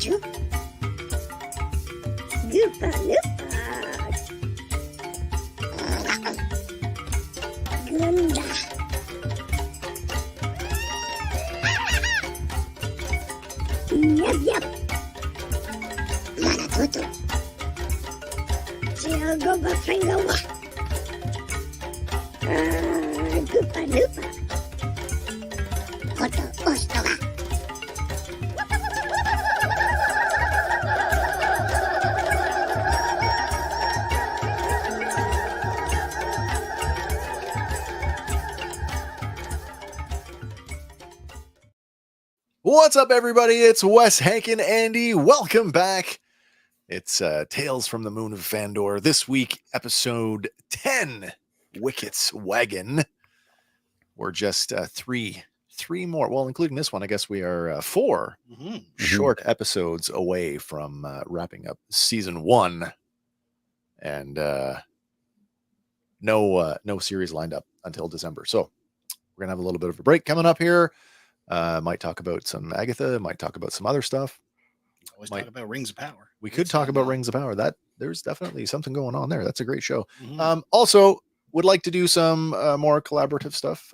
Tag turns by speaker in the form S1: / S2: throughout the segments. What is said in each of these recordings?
S1: Pikachu. Goopa Loopa. Gunda. Yup, yup. Maratutu. Chiagoba Fingowa. Goopa Loopa. Koto Ostoga.
S2: What's up, everybody? It's Wes, Hank, and Andy. Welcome back. It's Tales from the Moon of Fandor. This week, episode 10, Wicket's Wagon. We're just three more. Well, including this one, I guess we are four short episodes away from wrapping up season 1. And no series lined up until December. So we're going to have a little bit of a break coming up here. Might talk about some Agatha, might talk about some other stuff.
S3: Always talk about Rings of Power.
S2: We could talk about Rings of Power. That there's definitely something going on there. That's a great show.
S3: Mm-hmm.
S2: Also, would like to do some more collaborative stuff.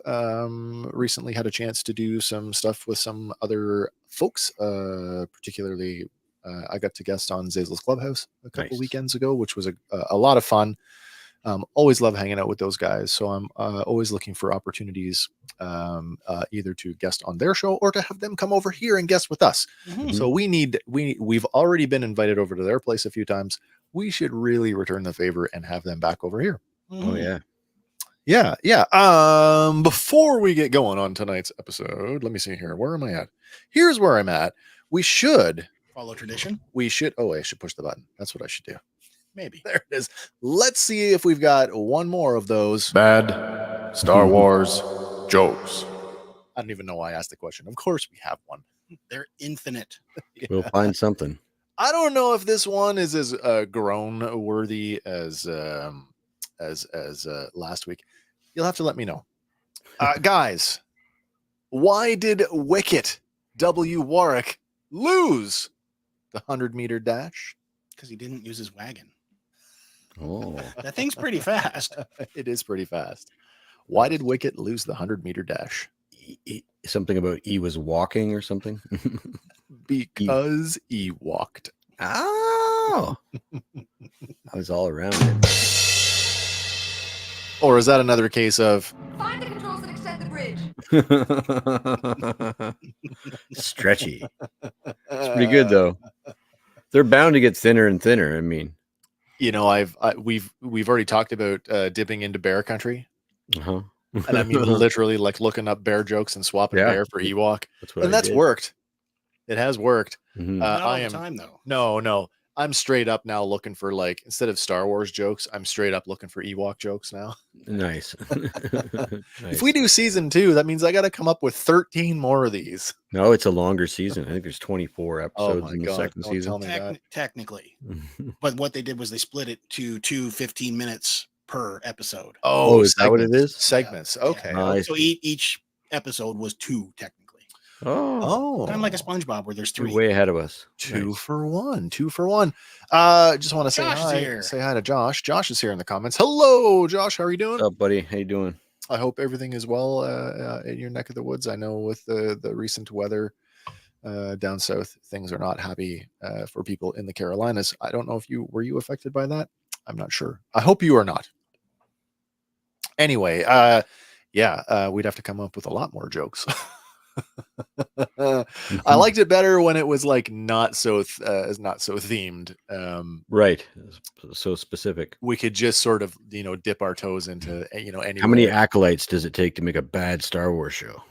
S2: Recently had a chance to do some stuff with some other folks. Particularly, I got to guest on Zazel's Clubhouse a couple weekends ago, which was a lot of fun. Always love hanging out with those guys. So I'm always looking for opportunities either to guest on their show or to have them come over here and guest with us.
S3: Mm-hmm.
S2: So we've already been invited over to their place a few times. We should really return the favor and have them back over here.
S3: Mm-hmm.
S4: Oh yeah.
S2: Yeah. Before we get going on tonight's episode, let me see here. Where am I at? Here's where I'm at. We should
S3: follow tradition.
S2: I should push the button. That's what I should do.
S3: Maybe.
S2: There it is. Let's see if we've got one more of those
S5: bad Star Wars jokes.
S2: I don't even know why I asked the question. Of course we have one.
S3: They're infinite.
S2: Yeah.
S4: We'll find something.
S2: I don't know if this one is as groan worthy as last week. You'll have to let me know. Guys, why did Wicket W. Warwick lose the 100-meter dash?
S3: Because he didn't use his wagon.
S4: Oh,
S3: That thing's pretty fast.
S2: It is pretty fast. Why did Wicket lose the 100-meter dash?
S4: something about E was walking or something.
S2: Because he walked.
S4: Oh, I was all around it.
S2: Or is that another case of
S6: Find the controls that extend the bridge?
S4: Stretchy. It's pretty good though. They're bound to get thinner and thinner. I mean,
S2: you know, we've already talked about dipping into bear country.
S4: uh-huh.
S2: And I mean literally like looking up bear jokes and swapping bear for Ewok. That's worked. It has worked.
S4: Mm-hmm.
S3: Not all the time though.
S2: No. I'm straight up now looking for, like, instead of Star Wars jokes, I'm straight up looking for Ewok jokes now.
S4: Nice.
S2: If we do season 2, that means I got to come up with 13 more of these.
S4: No, it's a longer season. I think there's 24 episodes in the second season.
S3: Technically. But what they did was they split it to 15 minutes per episode.
S4: Oh, is that what it is?
S2: Segments.
S3: Yeah.
S2: Okay.
S3: Yeah. So each episode was 2 technically.
S4: Oh,
S3: Kind of like a SpongeBob where there's 3.
S4: You're way ahead of us.
S2: Two for one. Just want to say
S3: Josh is
S2: hi.
S3: here.
S2: Say hi to Josh. Josh is here in the comments. Hello, Josh. How are you doing?
S4: What's up, buddy? How you doing?
S2: I hope everything is well in your neck of the woods. I know with the recent weather down south, things are not happy for people in the Carolinas. I don't know if were you affected by that? I'm not sure. I hope you are not. Anyway, we'd have to come up with a lot more jokes. I liked it better when it was like not so themed.
S4: Right. So specific.
S2: We could just sort of, dip our toes into, any.
S4: How many acolytes does it take to make a bad Star Wars show?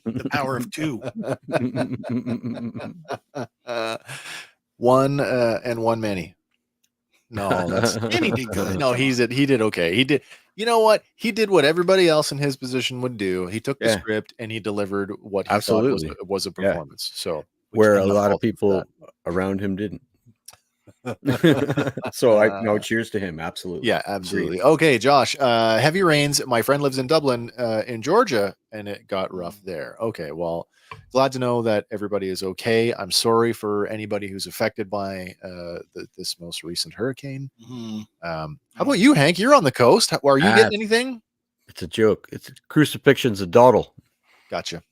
S3: The power of 2.
S2: One and one many. No, that's
S3: And he did good.
S2: no. He did okay. He did. You know what? He did what everybody else in his position would do. He took the script and he delivered what he thought was a performance. So
S4: where a lot of people around him didn't. So I no cheers to him. Absolutely.
S2: Yeah, absolutely. Okay, Josh. Heavy rains. My friend lives in Dublin, in Georgia, and it got rough there. Okay, well, glad to know that everybody is okay. I'm sorry for anybody who's affected by this most recent hurricane.
S3: Mhm.
S2: How about you, Hank? You're on the coast. Are you getting anything?
S4: It's a joke. It's a crucifixion's a dawdle.
S2: Gotcha.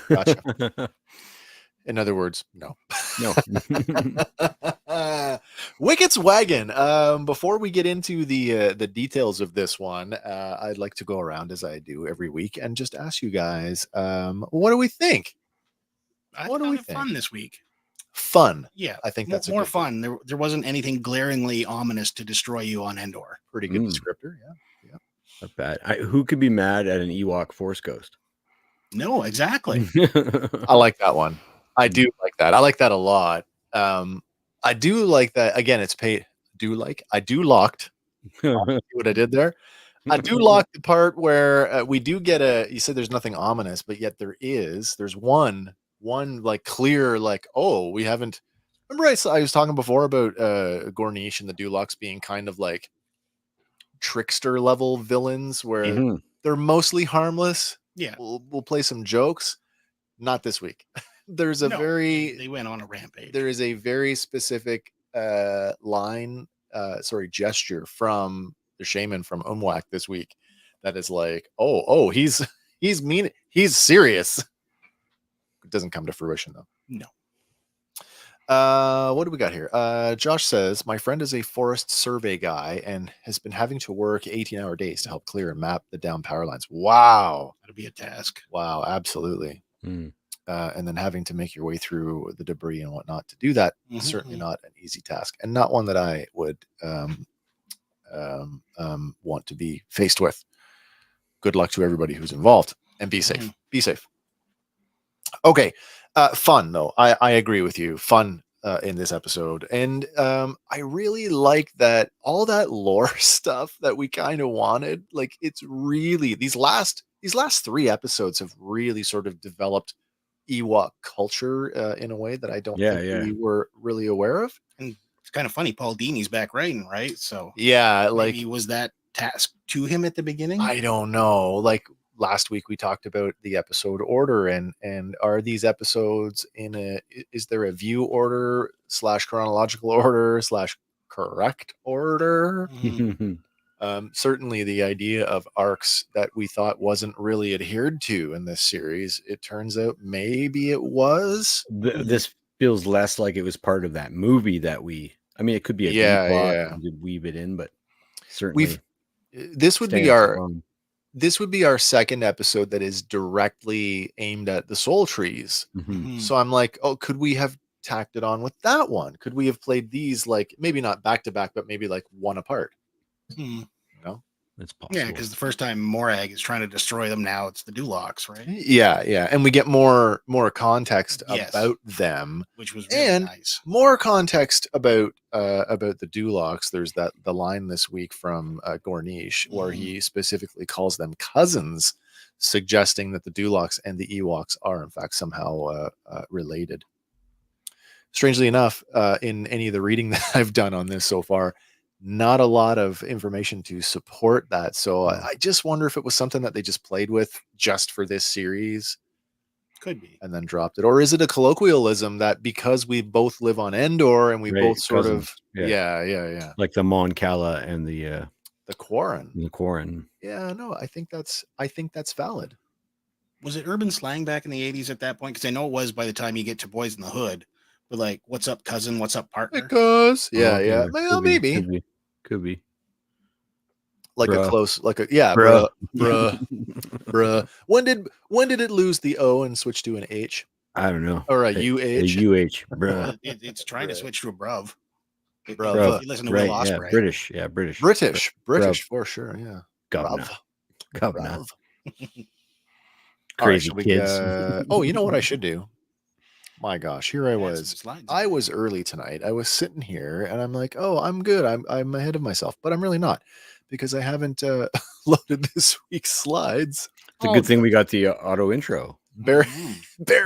S2: Gotcha. In other words, no.
S4: No.
S2: Wicket's Wagon. Before we get into the details of this one, I'd like to go around as I do every week and just ask you guys, what do we think?
S3: What do we fun this week?
S2: Fun.
S3: Yeah,
S2: I think
S3: more,
S2: that's a
S3: more
S2: good
S3: fun. There wasn't anything glaringly ominous to destroy you on Endor.
S2: Pretty good descriptor. Yeah.
S4: Not bad. Who could be mad at an Ewok Force Ghost?
S3: No, exactly.
S2: I like that one. I do like that. I like that a lot. I do like that. Again, it's paid. I do locked. See what I did there? I do lock the part where we do get you said there's nothing ominous, but yet there's one like clear, like, oh, we haven't. Remember I was talking before about Gornish and the Dulux being kind of like trickster level villains where they're mostly harmless.
S3: Yeah.
S2: We'll play some jokes. Not this week. There's a
S3: they went on a rampage.
S2: There is a very specific gesture from the shaman from Umwak this week that is like, oh, he's mean, he's serious. It doesn't come to fruition though.
S3: No.
S2: What do we got here? Josh says, my friend is a forest survey guy and has been having to work 18-hour days to help clear and map the down power lines. Wow.
S3: That'll be a task.
S2: Wow, absolutely. And then having to make your way through the debris and whatnot to do that is certainly not an easy task, and not one that I would want to be faced with. Good luck to everybody who's involved, and be safe. Be safe. Okay, fun though. I agree with you. Fun in this episode, and I really like that all that lore stuff that we kind of wanted. Like, it's really these last 3 episodes have really sort of developed Ewok culture in a way that I don't think we were really aware of.
S3: And it's kind of funny. Paul Dini's back writing, right? So
S2: yeah, like,
S3: maybe was that task to him at the beginning?
S2: I don't know. Like last week we talked about the episode order, and are these episodes is there a view order / chronological order / correct order? Certainly the idea of arcs that we thought wasn't really adhered to in this series, it turns out maybe it was.
S4: This feels less like it was part of that movie that it could be a plot and could weave it in, but certainly
S2: this would be our second episode that is directly aimed at the soul trees. So I'm like, oh, could we have tacked it on with that one? Could we have played these, like, maybe not back to back, but maybe like one apart? You know,
S4: it's possible.
S3: Yeah, because the first time Morag is trying to destroy them, now it's the Dulux, right?
S2: Yeah, and we get more context about them,
S3: which was really nice.
S2: More context about the Dulux. There's the line this week from Gornish where he specifically calls them cousins, suggesting that the Dulux and the Ewoks are in fact somehow related. Strangely enough, in any of the reading that I've done on this so far, not a lot of information to support that. So I just wonder if it was something that they just played with just for this series.
S3: Could be.
S2: And then dropped it. Or is it a colloquialism that because we both live on Endor and we both sort
S4: cousins.
S2: Yeah.
S4: Like the Mon Cala and the
S2: Quarren.
S4: The Quarren.
S2: Yeah, no, I think that's valid.
S3: Was it urban slang back in the 80s at that point? Because I know it was by the time you get to Boys in the Hood. But like, what's up, cousin? What's up, partner?
S2: Because well, maybe
S4: could be
S2: like
S4: bruh.
S2: a close, like a bruh. When did it lose the O and switch to an H?
S4: I don't know.
S2: Or a
S4: UH, bruh.
S3: It's trying to switch to a bruv.
S2: Bruv.
S3: You listen to Will Ospreay.
S4: British,
S2: British
S4: bruv.
S2: for sure. Yeah,
S4: Governor.
S2: Crazy
S4: right, kids.
S2: Oh, you know what I should do? My gosh, here I was. I was early tonight. I was sitting here and I'm like, oh, I'm good. I'm ahead of myself, but I'm really not, because I haven't loaded this week's slides.
S4: It's a good thing we got the auto intro.
S2: Bear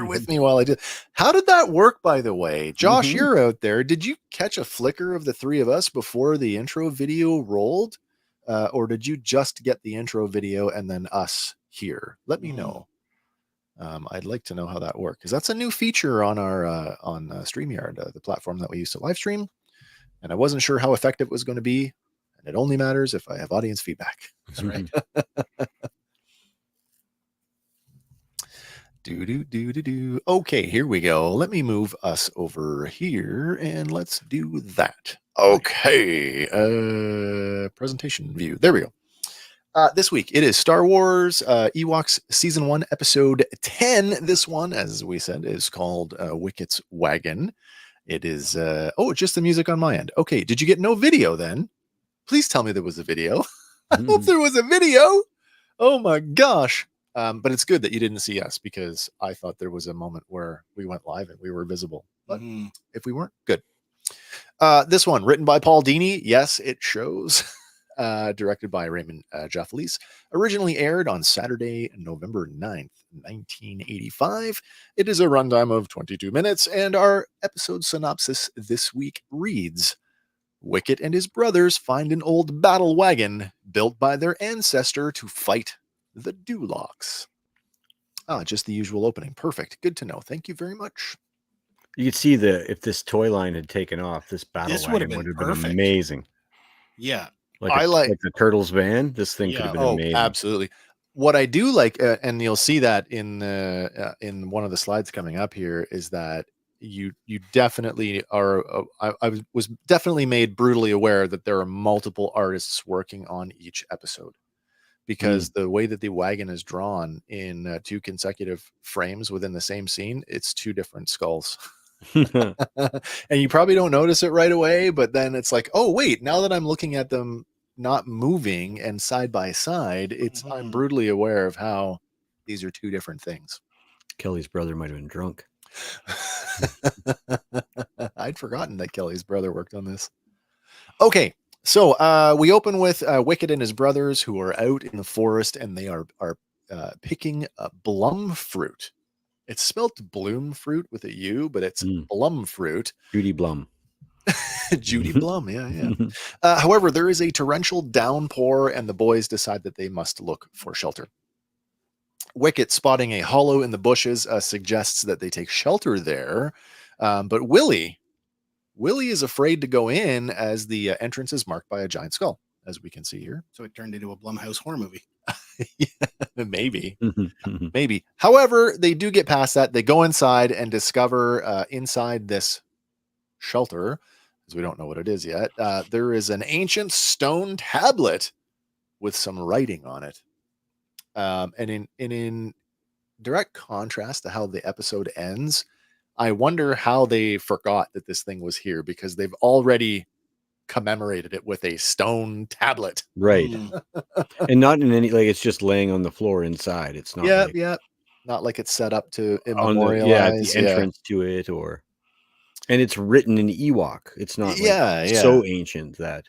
S2: with me while I do. How did that work, by the way? Josh, you're out there. Did you catch a flicker of the three of us before the intro video rolled? Or did you just get the intro video and then us here? Let me know. I'd like to know how that worked, because that's a new feature on our on StreamYard, the platform that we use to live stream. And I wasn't sure how effective it was going to be. And it only matters if I have audience feedback.
S3: That's right.
S2: Okay, here we go. Let me move us over here and let's do that. Okay. Presentation view. There we go. This week it is Star Wars Ewoks Season 1 Episode 10. This one, as we said, is called Wicket's Wagon. It is just the music on my end. Okay, did you get no video then? Please tell me there was a video. I hope there was a video. Oh my gosh. But it's good that you didn't see us, because I thought there was a moment where we went live and we were visible. But if we weren't, good. This one, written by Paul Dini. Yes, it shows. Directed by Raymond Jefflees. Originally aired on Saturday, November 9th, 1985. It is a runtime of 22 minutes, and our episode synopsis this week reads: Wicket and his brothers find an old battle wagon built by their ancestor to fight the Dulocks. Just the usual opening. Perfect. Good to know. Thank you very much.
S4: You could see if this toy line had taken off, this battle wagon would have been amazing.
S3: Yeah.
S4: Like the Turtles van. This thing could have been amazing.
S2: Absolutely. What I do like, and you'll see that in one of the slides coming up here, is that you definitely are. I was definitely made brutally aware that there are multiple artists working on each episode, because the way that the wagon is drawn in 2 consecutive frames within the same scene, it's 2 different skulls. And you probably don't notice it right away, but then it's like, oh wait, now that I'm looking at them not moving and side by side, I'm brutally aware of how these are 2 different things.
S4: Kelly's brother might have been drunk.
S2: I'd forgotten that Kelly's brother worked on this. Okay, so we open with Wicket and his brothers, who are out in the forest, and they are picking blum fruit. It's spelled bloom fruit with a U, but it's blum fruit.
S4: Judy Blum.
S2: Judy Blum, yeah. However, there is a torrential downpour, and the boys decide that they must look for shelter. Wicket, spotting a hollow in the bushes, suggests that they take shelter there, but Willie is afraid to go in, as the entrance is marked by a giant skull, as we can see here.
S3: So it turned into a Blumhouse horror movie.
S2: Maybe. However, they do get past that. They go inside and discover inside this shelter, because we don't know what it is yet, there is an ancient stone tablet with some writing on it. And in direct contrast to how the episode ends, I wonder how they forgot that this thing was here, because they've already commemorated it with a stone tablet.
S4: Right. And not in any, like, it's just laying on the floor inside. It's not.
S2: Not like it's set up to immemorialize
S4: the entrance to it, and it's written in Ewok. It's not so ancient that.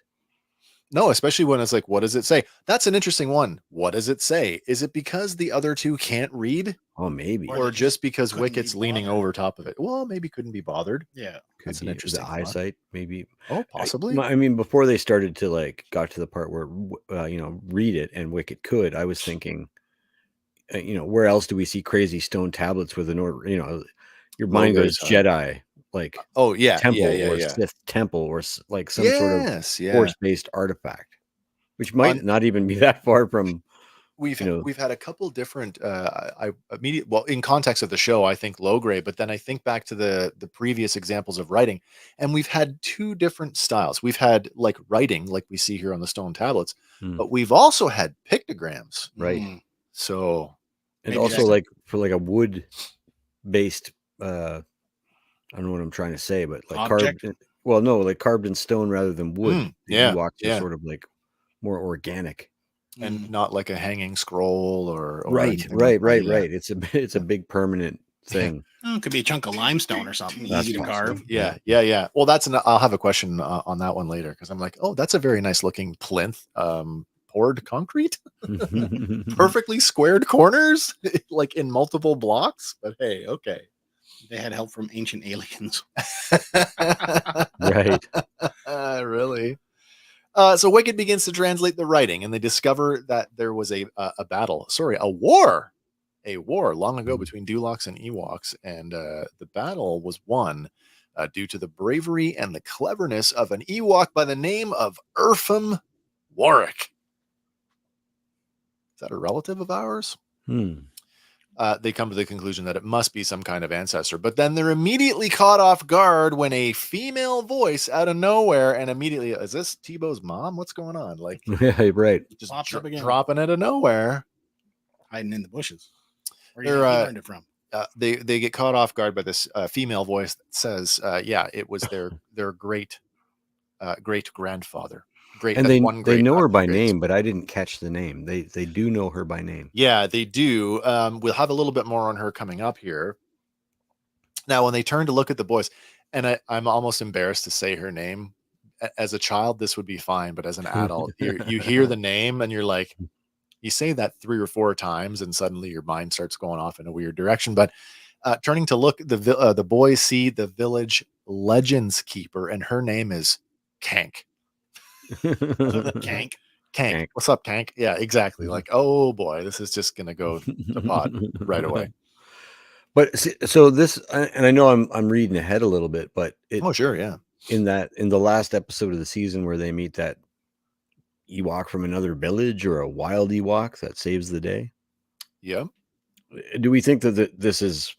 S2: No, especially when it's like, what does it say? That's an interesting one. What does it say? Is it because the other 2 can't read?
S4: Oh, maybe.
S2: Or just because Wicket's leaning over top of it? Well, maybe couldn't be bothered.
S3: Yeah.
S2: That's an interesting
S4: eyesight, maybe.
S2: Oh, possibly.
S4: I mean, before they started to got to the part where, read it and Wicket could, I was thinking, where else do we see crazy stone tablets with an order? Your mind goes Jedi. Temple or Sith temple, or like some sort of force-based artifact, which might not even be that far from.
S2: We've had a couple different in context of the show, I think low grade, but then I think back to the previous examples of writing, and we've had 2 different styles. We've had writing, like we see here on the stone tablets, but we've also had pictograms,
S4: right?
S2: So,
S4: and also for a wood based I don't know what I'm trying to say, but
S3: object?
S4: Carved in stone rather than wood. Ewoks are sort of more organic,
S2: and not like a hanging scroll or
S4: right. It's a big permanent thing.
S3: It could be a chunk of limestone or something.
S4: That's
S3: easy to carve.
S2: Yeah. Well, I'll have a question on that one later, because I'm like, oh, that's a very nice looking plinth, poured concrete, perfectly squared corners, like in multiple blocks. But hey, okay.
S3: They had help from ancient aliens.
S4: Right.
S2: Really? So Wicket begins to translate the writing, and they discover that there was a war long ago between Dulocs and Ewoks, and the battle was won due to the bravery and the cleverness of an Ewok by the name of Urfum Warwick. Is that a relative of ours? They come to the conclusion that it must be some kind of ancestor, but then they're immediately caught off guard when a female voice out of nowhere, and immediately, is this Tebow's mom? What's going on? Like,
S4: Yeah, right.
S2: just
S3: Pops up again.
S2: dropping out of nowhere.
S3: Hiding in the bushes. Where
S2: They're,
S3: you learned it from?
S2: They get caught off guard by this female voice that says, "Yeah, it was their great grandfather." Great,
S4: And
S2: that's
S4: they
S2: one
S4: they
S2: great,
S4: know
S2: not
S4: her
S2: two
S4: by
S2: greats.
S4: name, but I didn't catch the name. They do know her by name.
S2: Yeah, they do. We'll have a little bit more on her coming up here. Now, when they turn to look at the boys, and I'm almost embarrassed to say her name. As a child, this would be fine, but as an adult, you hear the name and you're like, you say that 3 or 4 times, and suddenly your mind starts going off in a weird direction. But turning to look, the boys see the village legends keeper, and her name is Kank.
S3: Kank.
S2: Kank. What's up, Kank? Yeah, exactly. Like, oh boy, this is just gonna go to pot right away.
S4: But so this, and I know I'm reading ahead a little bit, but
S2: Oh, sure, yeah.
S4: in the last episode of the season where they meet that Ewok from another village, or a wild Ewok that saves the day.
S2: Yeah.
S4: Do we think that this is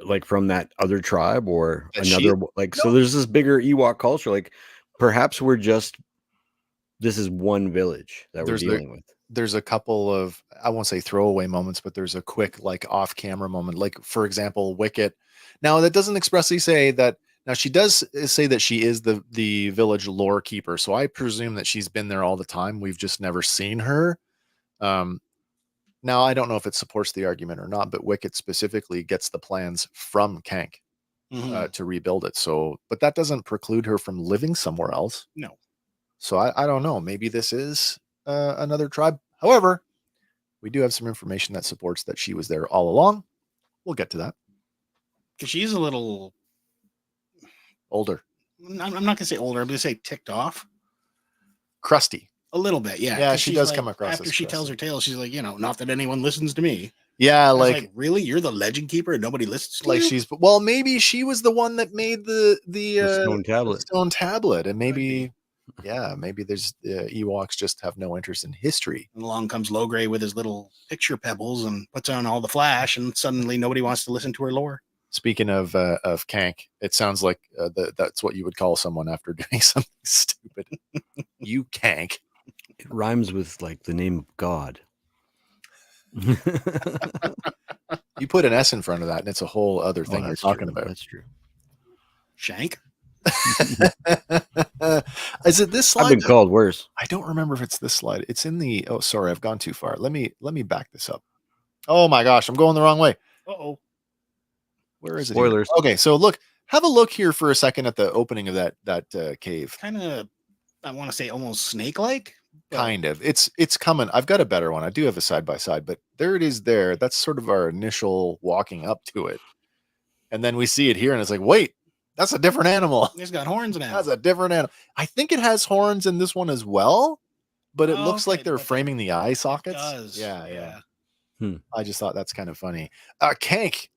S4: like from that other tribe, or
S2: That
S4: another,
S2: she-
S4: like,
S2: No.
S4: so there's this bigger Ewok culture, like perhaps this is one village that we're dealing with.
S2: There's a couple of, I won't say throwaway moments, but there's a quick, like, off camera moment. Like, for example, Wicket. Now, that doesn't expressly say that. Now, she does say that she is the village lore keeper. So I presume that she's been there all the time. We've just never seen her. Now, I don't know if it supports the argument or not, but Wicket specifically gets the plans from Kank to rebuild it. So, but that doesn't preclude her from living somewhere else.
S3: No.
S2: So I don't know. Maybe this is another tribe. However, we do have some information that supports that she was there all along. We'll get to that.
S3: Because she's a little
S2: Older,
S3: I'm not going to say older. I'm going to say ticked off.
S2: crusty.
S3: A little bit, yeah.
S2: Yeah,
S3: 'Cause
S2: she
S3: she's
S2: does
S3: like,
S2: come across
S3: after
S2: as
S3: she tells
S2: crusty.
S3: her tale. She's like, not that anyone listens to me.
S2: Yeah,
S3: I was
S2: like
S3: really, you're the legend keeper and nobody listens to you?
S2: she's, well, maybe she was the one that made the
S4: Stone tablet.
S2: stone tablet, and
S3: Could
S2: maybe maybe there's Ewoks just have no interest in history.
S3: And along comes Logray with his little picture pebbles and puts on all the flash, and suddenly nobody wants to listen to her lore.
S2: Speaking of Kank, it sounds like that's what you would call someone after doing something stupid. You Kank.
S4: It rhymes with like the name of God.
S2: You put an S in front of that, and it's a whole other thing you're talking about.
S4: That's true.
S3: Shank?
S2: Is it this slide?
S4: I've been called worse.
S2: I don't remember if it's this slide. It's in the. Oh, sorry, I've gone too far. Let me back this up. Oh my gosh, I'm going the wrong way.
S3: Uh-oh.
S2: Where is it? here?
S4: Spoilers.
S2: Okay, so look, have a look here for a second at the opening of that cave.
S3: Kind of, I want to say almost snake-like. but
S2: Kind of. It's coming. I've got a better one. I do have a side by side, but there it is. There. That's sort of our initial walking up to it, and then we see it here, and it's like, wait, that's a different animal.
S3: It's got horns now.
S2: That's a different animal. I think it has horns in this one as well, but it
S3: Oh,
S2: looks like
S3: okay,
S2: they're
S3: but
S2: framing the eye sockets.
S3: does.
S2: Yeah.
S4: Hmm.
S2: I just thought that's kind of funny. Kank,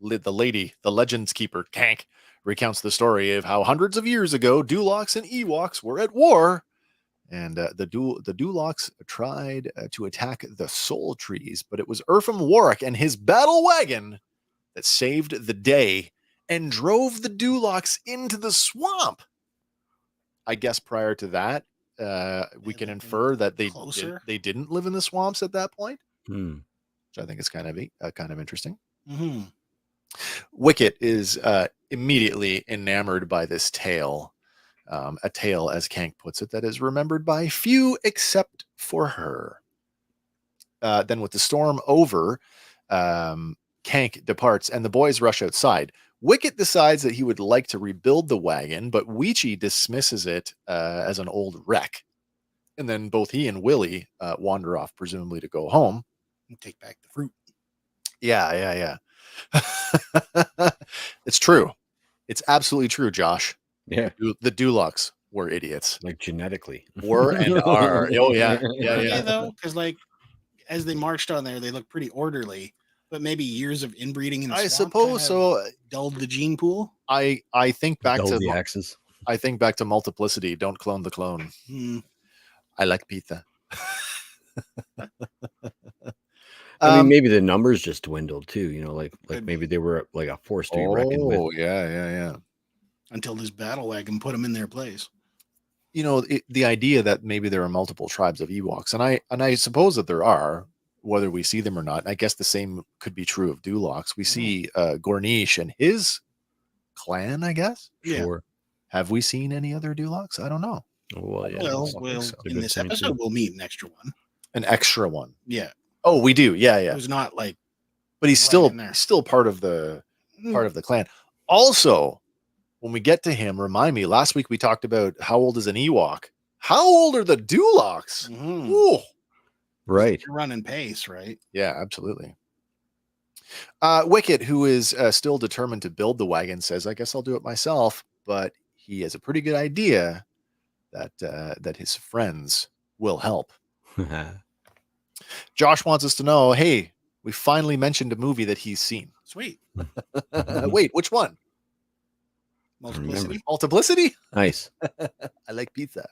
S2: the Legends Keeper, Kank, recounts the story of how hundreds of years ago, Dulocs and Ewoks were at war, and the Dulocs tried to attack the Soul Trees, but it was Urfum Warwick and his battle wagon that saved the day and drove the Dulocs into the swamp. I guess prior to that, we can infer that they didn't live in the swamps at that point, which I think is kind of interesting.
S3: Mm-hmm.
S2: Wicket is immediately enamored by this tale, a tale, as Kank puts it, that is remembered by few except for her. Then with the storm over, Kank departs and the boys rush outside. Wicket decides that he would like to rebuild the wagon, but Weechie dismisses it as an old wreck. And then both he and Willie wander off, presumably to go home.
S3: And take back the fruit.
S2: Yeah. It's true. It's absolutely true, Josh.
S4: Yeah,
S2: The Dulux were idiots.
S4: like genetically.
S2: Were and are. Oh, yeah.
S3: Yeah, though, because like as they marched on there, they looked pretty orderly, but maybe years of inbreeding in the
S2: I
S3: swamp
S2: suppose so.
S3: dulled the gene pool.
S2: I think back
S4: Dull
S2: to
S4: the axes.
S2: I think back to multiplicity. Don't clone the clone.
S3: Hmm.
S2: I like pizza.
S4: I mean, maybe the numbers just dwindled too. You know, like
S3: Could
S4: maybe they were like a force to be reckoned with.
S2: Oh, yeah.
S3: Until this battle wagon put them in their place.
S2: You know, the idea that maybe there are multiple tribes of Ewoks, and I suppose that there are, whether we see them or not. I guess the same could be true of Dulocs. We see Gornish and his clan, I guess.
S3: Yeah.
S4: Sure.
S2: Have we seen any other Dulocs? I don't know.
S4: Well, yeah.
S3: Well,
S4: I think
S3: we'll
S4: so. That's a
S3: in
S4: good
S3: this
S4: point, too.
S3: episode, we'll meet an extra one.
S2: An extra one.
S3: Yeah.
S2: Oh, we do. Yeah.
S3: It was not like
S2: But he's
S3: right
S2: still
S3: in there.
S2: part of the clan. Also, when we get to him, remind me, last week we talked about how old is an Ewok. How old are the Dulocs?
S3: Mhm.
S2: Ooh.
S4: Right.
S3: You're running pace, right?
S2: Yeah, absolutely. Wicket, who is still determined to build the wagon, says, I guess I'll do it myself, but he has a pretty good idea that his friends will help. Josh wants us to know, hey, we finally mentioned a movie that he's seen.
S3: Sweet.
S2: Wait, which one?
S3: Multiplicity.
S2: Multiplicity?
S4: Nice.
S2: I like pizza.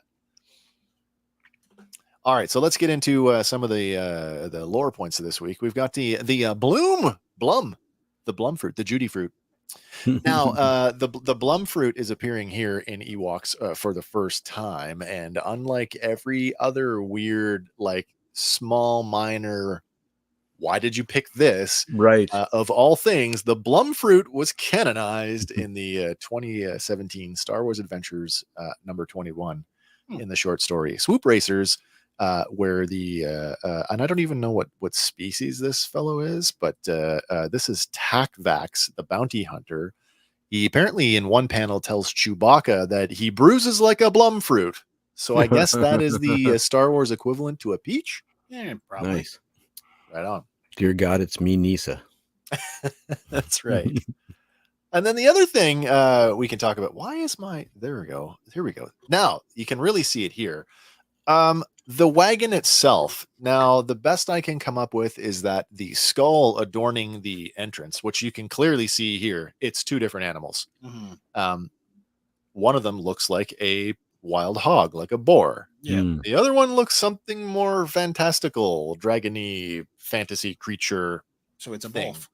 S2: All right, so let's get into some of the lore points of this week. We've got the Blum fruit, the Judy fruit. Now, the Blum fruit is appearing here in Ewoks for the first time, and unlike every other weird, like small, minor, why did you pick this?
S4: Right.
S2: Of all things, the Blum fruit was canonized in the 2017 Star Wars Adventures number 21 in the short story Swoop Racers. Where the and I don't even know what species this fellow is, but this is Takvax, the bounty hunter. He apparently in one panel tells Chewbacca that he bruises like a Blum fruit. So I guess that is the Star Wars equivalent to a peach.
S3: Yeah, probably.
S4: Nice.
S2: Right on.
S4: Dear God, it's me, Nisa.
S2: That's right. And then the other thing we can talk about. Why is there we go. Here we go. Now you can really see it here. The wagon itself, now the best I can come up with is that the skull adorning the entrance, which you can clearly see here, it's two different animals.
S3: Mhm.
S2: One of them looks like a wild hog, like a boar.
S3: Yeah.
S2: The other one looks something more fantastical, dragony, fantasy creature.
S3: So it's a
S2: thing.
S3: both.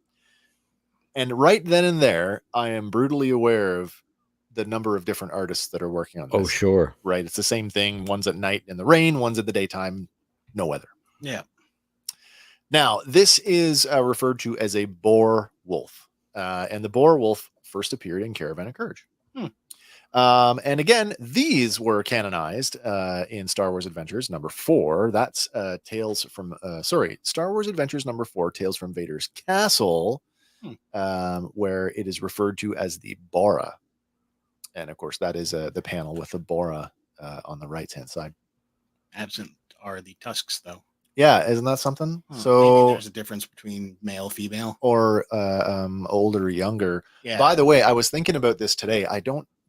S2: And right then and there, I am brutally aware of the number of different artists that are working on this.
S4: Oh, sure.
S2: Right. It's the same thing. One's at night in the rain, one's at the daytime, no weather.
S3: Yeah.
S2: Now, this is referred to as a boar wolf. And the boar wolf first appeared in Caravan of Courage. And again, these were canonized in Star Wars Adventures number 4. That's Star Wars Adventures number 4, Tales from Vader's Castle, where it is referred to as the Bora. And of course, that is the panel with the Bora on the right-hand side.
S3: Absent are the tusks, though.
S2: Yeah, isn't that something?
S3: Maybe
S2: So,
S3: there's a difference between male, female.
S2: or older, younger.
S3: Yeah.
S2: By the way, I was thinking about this today.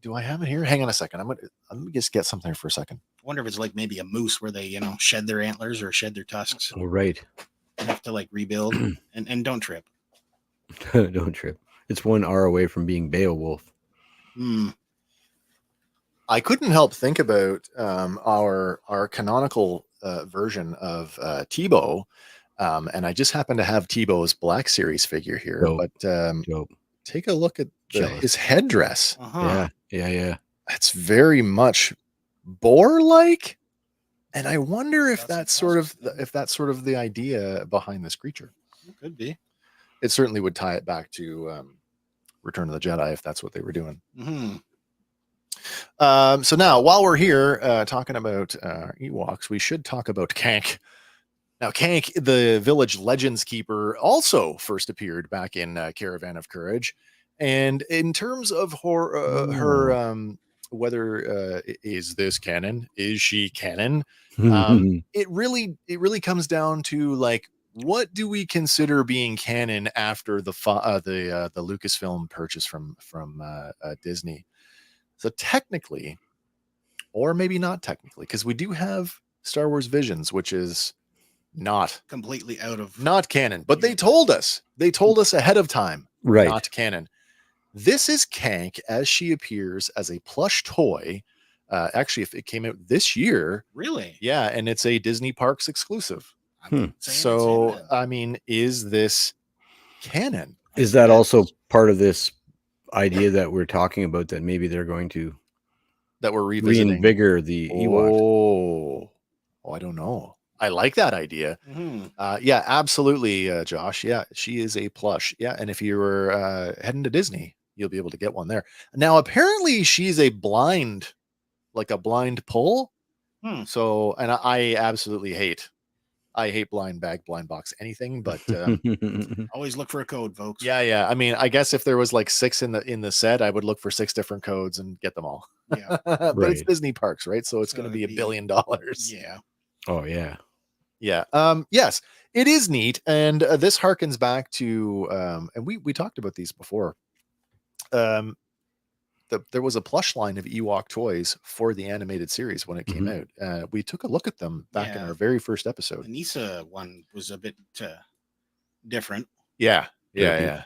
S2: Do I have it here? Hang on a second. I'm gonna just get something for a second.
S3: I wonder if it's like maybe a moose where they, shed their antlers or shed their tusks
S4: Oh, right.
S3: and have to like rebuild and don't trip.
S4: Don't trip. It's 1 hour away from being Beowulf.
S2: I couldn't help think about our canonical version of Tebow, and I just happen to have Tebow's Black Series figure here.
S4: Dope.
S2: But
S4: Dope.
S2: take a look at
S4: Jealous.
S2: his headdress.
S3: Uh-huh.
S4: Yeah.
S2: It's very much boar-like, and I wonder if
S3: That's
S2: that's sort of the idea behind this creature.
S3: It could be.
S2: It certainly would tie it back to Return of the Jedi if that's what they were doing.
S3: Mm-hmm.
S2: So now, while we're here talking about Ewoks, we should talk about Kank. Now, Kank, the village legends keeper, also first appeared back in Caravan of Courage. And in terms of her whether is this canon? Is she canon? It really comes down to like, what do we consider being canon after the Lucasfilm purchase from Disney? So technically, or maybe not technically, because we do have Star Wars Visions, which is not
S3: completely out of
S2: canon, but they told us ahead of time,
S4: Right.
S2: not canon. This is Kank as she appears as a plush toy. Actually, if it came out this year,
S3: really.
S2: yeah, and it's a Disney Parks exclusive.
S3: So
S2: I mean, is this canon?
S4: Is that also part of this idea that we're talking about, that maybe they're going to
S2: That we're revisiting
S4: reinvigor the Ewoks?
S2: I don't know. I like that idea. Yeah, absolutely, Josh. Yeah, she is a plush. Yeah, and if you were heading to Disney, you'll be able to get one there. Now, apparently, she's a blind pull. So, and I absolutely hate blind bag, blind box, anything. But
S3: always look for a code, folks.
S2: yeah. I mean, I guess if there was like 6 in the set, I would look for 6 different codes and get them all.
S3: Yeah,
S2: but it's Disney Parks, right? So it's going to be $1 billion.
S3: Yeah.
S4: Oh yeah.
S2: Yeah. Yes, it is neat. And this harkens back to, and we talked about these before. There was a plush line of Ewok toys for the animated series when it came out. We took a look at them back in our very first episode.
S3: The Nisa one was a bit different.
S2: Yeah. That's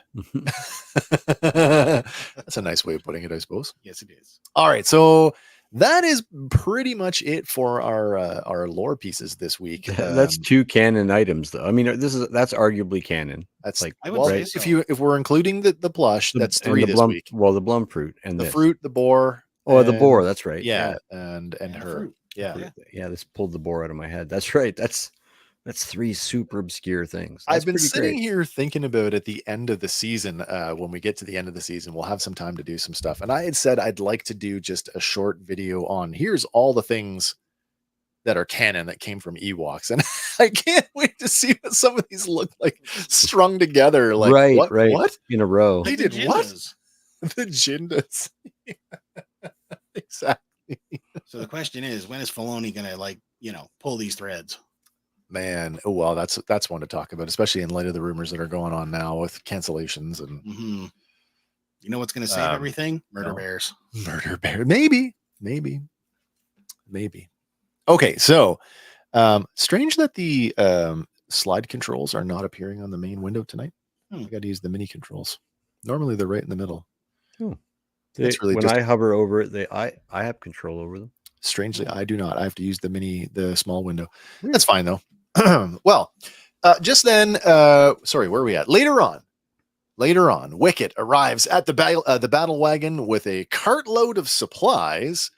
S2: a nice way of putting it, I suppose.
S3: Yes, it is.
S2: All right. So that is pretty much it for our lore pieces this week.
S4: That's 2 canon items, though. I mean, that's arguably canon.
S2: That's
S4: like,
S3: I would say so.
S2: if we're including the plush, that's 3 this week.
S4: Well, the Blum fruit and
S2: the fruit, the boar.
S4: Oh, the boar. That's right.
S2: Yeah, and her.
S3: Fruit.
S2: Yeah.
S4: This pulled the boar out of my head. That's right. That's 3 super obscure things. That's
S2: I've been
S4: pretty
S2: sitting
S4: great.
S2: here thinking about at the end of the season, when we get to the end of the season, we'll have some time to do some stuff. And I had said I'd like to do just a short video on here's all the things that are canon that came from Ewoks. And I can't wait to see what some of these look like strung together. Like,
S4: right.
S2: What?
S4: In a row.
S2: They did what? The Jindas. Exactly.
S3: So the question is, when is Filoni gonna pull these threads?
S2: Man, oh well, that's one to talk about, especially in light of the rumors that are going on now with cancellations and
S3: you know what's going to save everything? Murder bears.
S2: Murder bear, maybe. Okay, so strange that the slide controls are not appearing on the main window tonight. I got to use the mini controls. Normally they're right in the middle. It's really
S4: when I hover over it, I have control over them.
S2: Strangely, I do not. I have to use the small window. That's fine though. Well, just then, sorry, where are we at? Later on, Wicket arrives at the battle wagon with a cartload of supplies,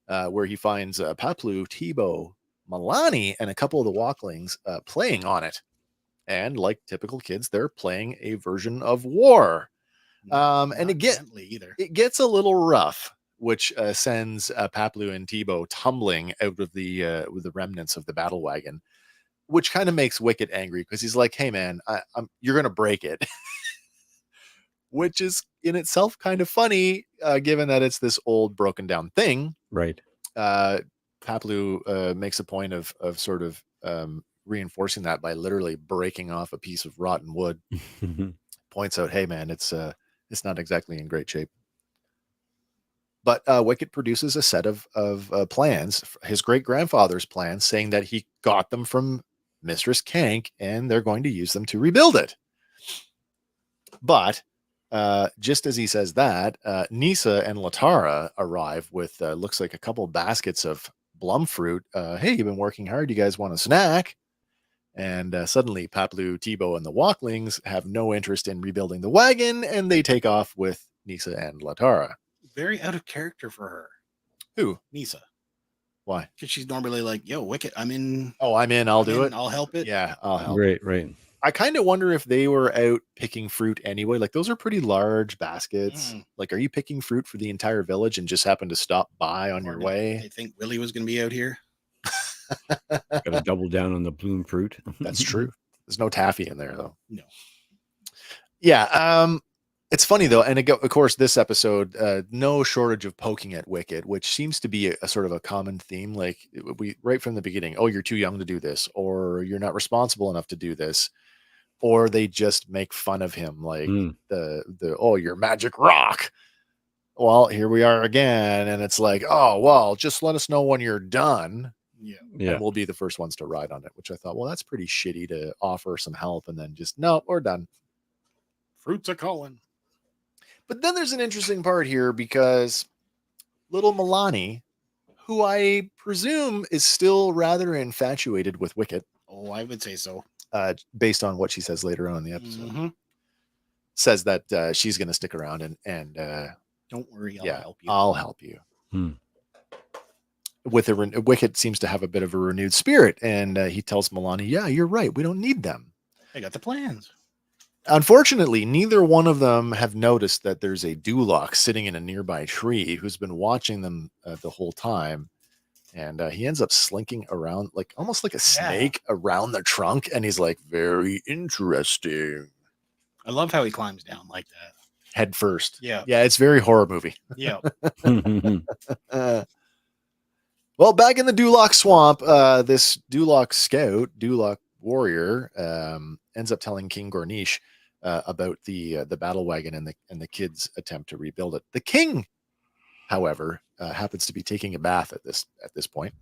S2: where he finds Paplu, Tebow, Milani, and a couple of the walklings playing on it. And like typical kids, they're playing a version of war. And it gets a little rough, which sends Paplu and Tebow tumbling out of with the remnants of the battle wagon, which kind of makes Wicket angry because he's like, "Hey, man, you're gonna break it," which is in itself kind of funny, given that it's this old broken down thing.
S4: Right.
S2: Paplu makes a point of sort of reinforcing that by literally breaking off a piece of rotten wood. Points out, "Hey, man, it's not exactly in great shape." But Wicket produces a set of plans, his great-grandfather's plans, saying that he got them from Mistress Kank, and they're going to use them to rebuild it. But just as he says that, Nisa and Latara arrive with looks like a couple baskets of Blum fruit. Hey, you've been working hard. You guys want a snack? And suddenly Paplu, Tebow, and the walklings have no interest in rebuilding the wagon, and they take off with Nisa and Latara.
S3: Very out of character for her.
S2: Who?
S3: Nisa.
S2: Why?
S3: Because she's normally like, "Yo, Wicket, I'm in.
S2: Oh, I'm in. I'll do it.
S3: I'll help it."
S2: Yeah, I'll help.
S4: Right.
S2: I kind of wonder if they were out picking fruit anyway. Like, those are pretty large baskets. Like, are you picking fruit for the entire village and just happen to stop by on your way?
S3: I think Willie was going to be out here.
S4: Got to double down on the bloom fruit.
S2: That's true. There's no taffy in there though.
S3: No.
S2: Yeah. It's funny though, and of course, this episode, no shortage of poking at Wicket, which seems to be a sort of a common theme. Like we right from the beginning, oh, you're too young to do this, or you're not responsible enough to do this, or they just make fun of him, like the oh, you're magic rock. Well, here we are again, and it's like, oh, well, just let us know when you're done,
S3: Yeah.
S2: and we'll be the first ones to ride on it. Which I thought, well, that's pretty shitty to offer some help, and then just no, we're done.
S3: Fruits are calling.
S2: But then there's an interesting part here because little Milani, who I presume is still rather infatuated with Wicket,
S3: Oh, I would say so.
S2: based on what she says later on in the episode,
S3: Mhm.
S2: says that she's going to stick around and
S3: Don't worry, I'll
S2: yeah,
S3: help you.
S2: I'll help you.
S4: Hmm.
S2: Wicket seems to have a bit of a renewed spirit, and he tells Milani, "Yeah, you're right. We don't need them."
S3: I got the plans.
S2: Unfortunately, neither one of them have noticed that there's a Duloc sitting in a nearby tree who's been watching them the whole time. And he ends up slinking around like almost like a snake around the trunk. And he's like, very interesting.
S3: I love how he climbs down like that.
S2: Head first.
S3: Yeah.
S2: Yeah, it's very horror movie.
S3: Yeah.
S2: Well, back in the Duloc swamp, this Duloc scout, Duloc warrior, ends up telling King Gornish about the battle wagon and the kids' attempt to rebuild it. The king, however, happens to be taking a bath at this point,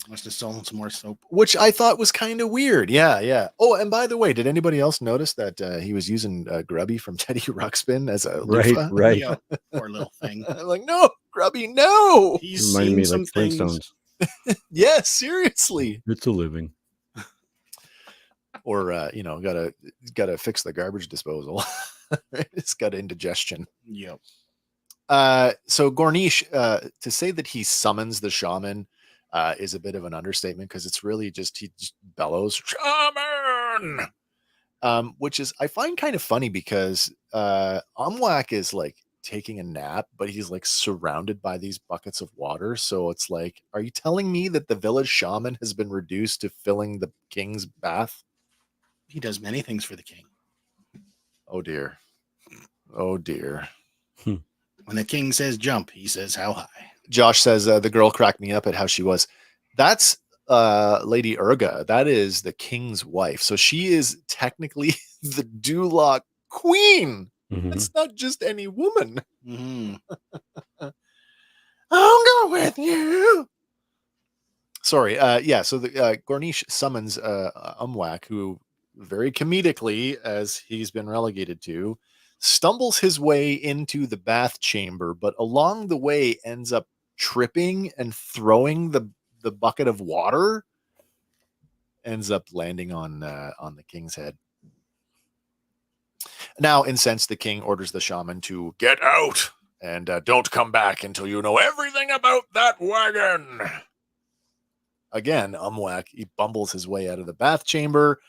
S3: Must have stolen some more soap.
S2: which I thought was kind of weird. Yeah. Oh, and by the way, did anybody else notice that he was using Grubby from Teddy Ruxpin as a loofah?
S4: right.
S3: Yeah. Poor little thing.
S2: I'm like, no, Grubby, no.
S3: He's
S4: Reminded
S3: seen
S4: me
S3: some
S4: like
S3: things.
S4: Flintstones.
S2: Yeah, seriously.
S4: It's a living.
S2: Or gotta fix the garbage disposal. It's got indigestion.
S3: Yep.
S2: So Gornish, to say that he summons the shaman is a bit of an understatement, because it's really just he just bellows shaman, which is I find kind of funny because Umwak is like taking a nap, but he's like surrounded by these buckets of water. So it's like, are you telling me that the village shaman has been reduced to filling the king's bath?
S3: He does many things for the king.
S2: Oh dear. Oh dear.
S3: When the king says jump, he says how high.
S2: Josh says the girl cracked me up at how she was. That's Lady Urga. That is the king's wife. So she is technically the Duloc queen.
S4: Mhm.
S2: It's not just any woman.
S3: Mm-hmm.
S2: I'll go with you. Sorry. Yeah. So the Gornish summons Umwak, who very comedically, as he's been relegated to, stumbles his way into the bath chamber, but along the way ends up tripping and throwing the bucket of water, ends up landing on the king's head. Now, incensed, the king orders the shaman to get out and don't come back until you know everything about that wagon. Again, Umwak, he bumbles his way out of the bath chamber,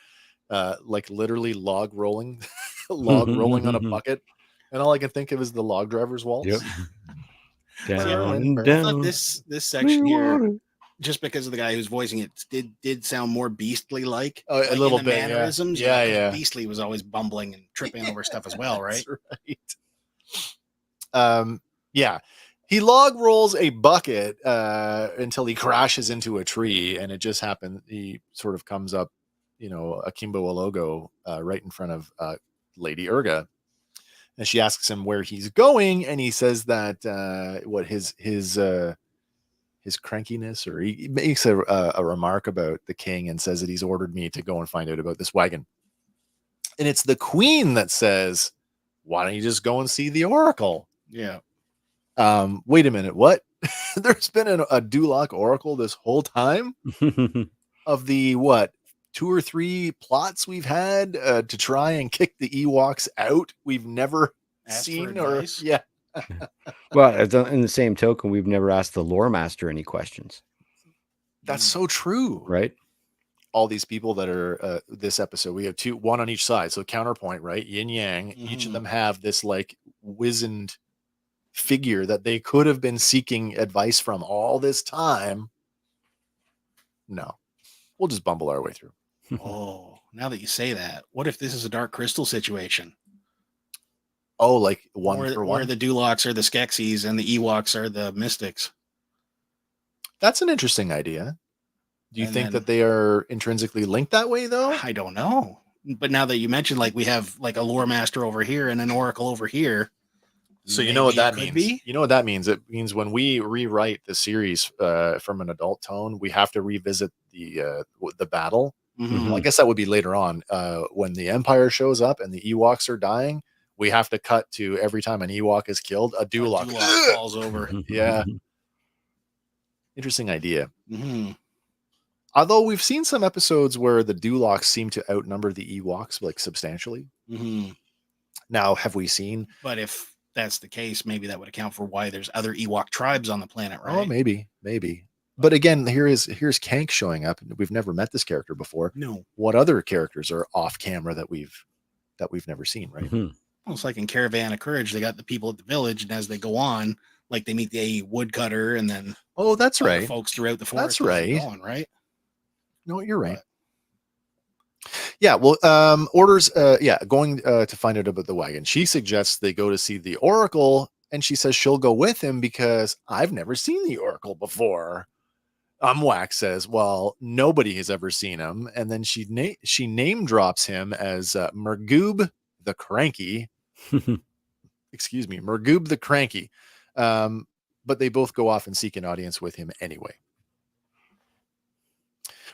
S2: like literally log rolling on a bucket. And all I can think of is the log driver's waltz.
S4: Yep. Down
S2: I
S4: and
S3: I
S4: down.
S3: thought this section here, just because of the guy who's voicing it, did sound more beastly like.
S2: A
S3: Like
S2: little
S3: in the
S2: bit, yeah.
S3: mannerisms.
S2: Yeah,
S3: 'cause
S2: yeah.
S3: Beastly was always bumbling and tripping over stuff as well, right?
S2: That's right. Yeah. He log rolls a bucket until he crashes into a tree, and it just happened. He sort of comes up, akimbo alogo, right in front of Lady Urga. And she asks him where he's going, and he says that his crankiness, or he makes a remark about the king and says that he's ordered me to go and find out about this wagon. And it's the queen that says, why don't you just go and see the oracle?
S3: Yeah.
S2: Wait a minute, what? There's been a Duloc oracle this whole time? Of the 2 or 3 plots we've had to try and kick the Ewoks out, we've never
S3: Ask for
S2: seen, or
S3: advice?
S2: yeah.
S4: Well, in the same token, we've never asked the lore master any questions,
S2: That's so true.
S4: right?
S2: All these people that are this episode, we have one on each side. So counterpoint, right? Yin yang. Each of
S3: Mhm.
S2: them have this like wizened figure that they could have been seeking advice from all this time. No, we'll just bumble our way through.
S3: Oh, now that you say that, what if this is a Dark Crystal situation?
S2: Oh, like one
S3: where,
S2: for
S3: where
S2: one.
S3: the Dulocs are the Skeksis and the Ewoks are the Mystics.
S2: That's an interesting idea. Do you
S3: And
S2: think
S3: then-
S2: that they are intrinsically linked that way, though?
S3: I don't know. But now that you mentioned, like, we have like a lore master over here and an oracle over here.
S2: So you know what
S3: maybe it
S2: that
S3: could
S2: means.
S3: be?
S2: You know what that means. It means when we rewrite the series from an adult tone, we have to revisit the battle.
S3: Mhm.
S2: Well, I guess that would be later on when the Empire shows up and the Ewoks are dying. We have to cut to every time an Ewok is killed, a Duloc.
S3: Duloc falls over.
S2: Yeah. Interesting idea.
S3: hmm
S2: Although we've seen some episodes where the Dulocs seem to outnumber the Ewoks like substantially.
S3: hmm
S2: Now, have we seen?
S3: But if that's the case, maybe that would account for why there's other Ewok tribes on the planet, right?
S2: Oh, maybe. But again, here's Kank showing up. We've never met this character before.
S3: No.
S2: What other characters are off camera that we've never seen, right?
S4: Mhm.
S3: Well, it's like in Caravan of Courage, they got the people at the village, and as they go on, like they meet the woodcutter and then
S2: Oh, that's
S3: other
S2: right.
S3: folks throughout the forest.
S2: That's
S3: as they're
S2: right.
S3: Going, right?
S2: No, you're right. Yeah, well, orders, going to find out about the wagon. She suggests they go to see the Oracle, and she says she'll go with him because I've never seen the Oracle before. Umwhack says, well, nobody has ever seen him, and then she name drops him as Mergoob the Cranky. Excuse me, Mergoob the Cranky. But they both go off and seek an audience with him anyway.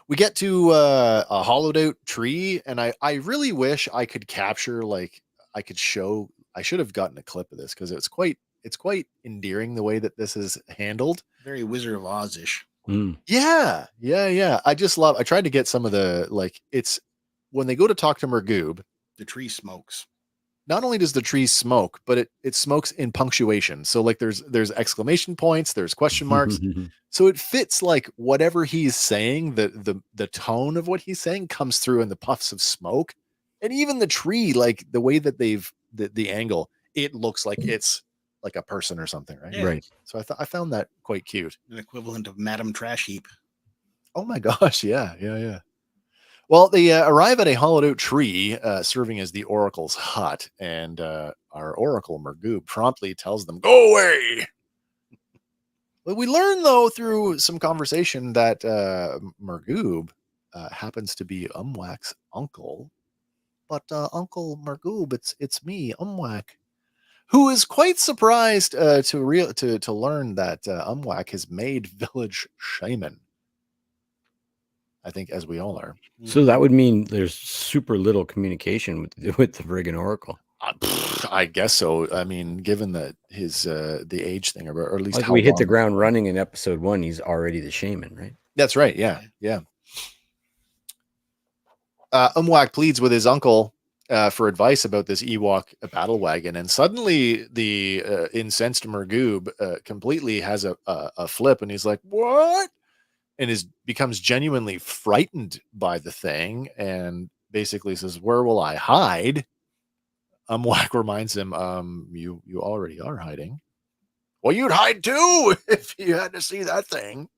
S2: We get to a hollowed out tree, and I really wish I could capture, like, I could show. I should have gotten a clip of this because it's quite endearing the way that this is handled.
S3: Very Wizard of Oz-ish.
S4: Mm.
S2: Yeah. I tried to get some of the, like, it's when they go to talk to Mergoob,
S3: The tree smokes.
S2: not only does the tree smoke, but it smokes in punctuation. So like there's exclamation points, there's question marks. So it fits like whatever he's saying, the tone of what he's saying comes through in the puffs of smoke. And even the tree, like the way that they've the angle, it looks like it's like a person or something, right?
S3: Yeah.
S4: Right.
S2: So I found that quite cute.
S3: An equivalent of Madam Trash Heap.
S2: Oh my gosh, yeah. Well, they arrive at a hollowed out tree serving as the Oracle's hut, and our Oracle, Mergoob, promptly tells them, go away! But we learn, though, through some conversation that Mergoob happens to be Umwhack's uncle. But Uncle Mergoob, it's me, Umwhack, who is quite surprised to learn that Umwhack has made village shaman. I think, as we all are.
S4: So that would mean there's super little communication with the friggin' Oracle.
S2: I guess so. I mean, given that his the age thing, or at least
S4: Like
S2: how
S4: we hit the
S2: long-
S4: ground running in episode 1, he's already the shaman, right?
S2: That's right. Yeah. Umwhack pleads with his uncle for advice about this Ewok battle wagon, and suddenly the incensed Mergoob completely has a flip, and he's like, "What?" and becomes genuinely frightened by the thing, and basically says, "Where will I hide?" Umwhack reminds him, "You already are hiding." Well, you'd hide too if you had to see that thing.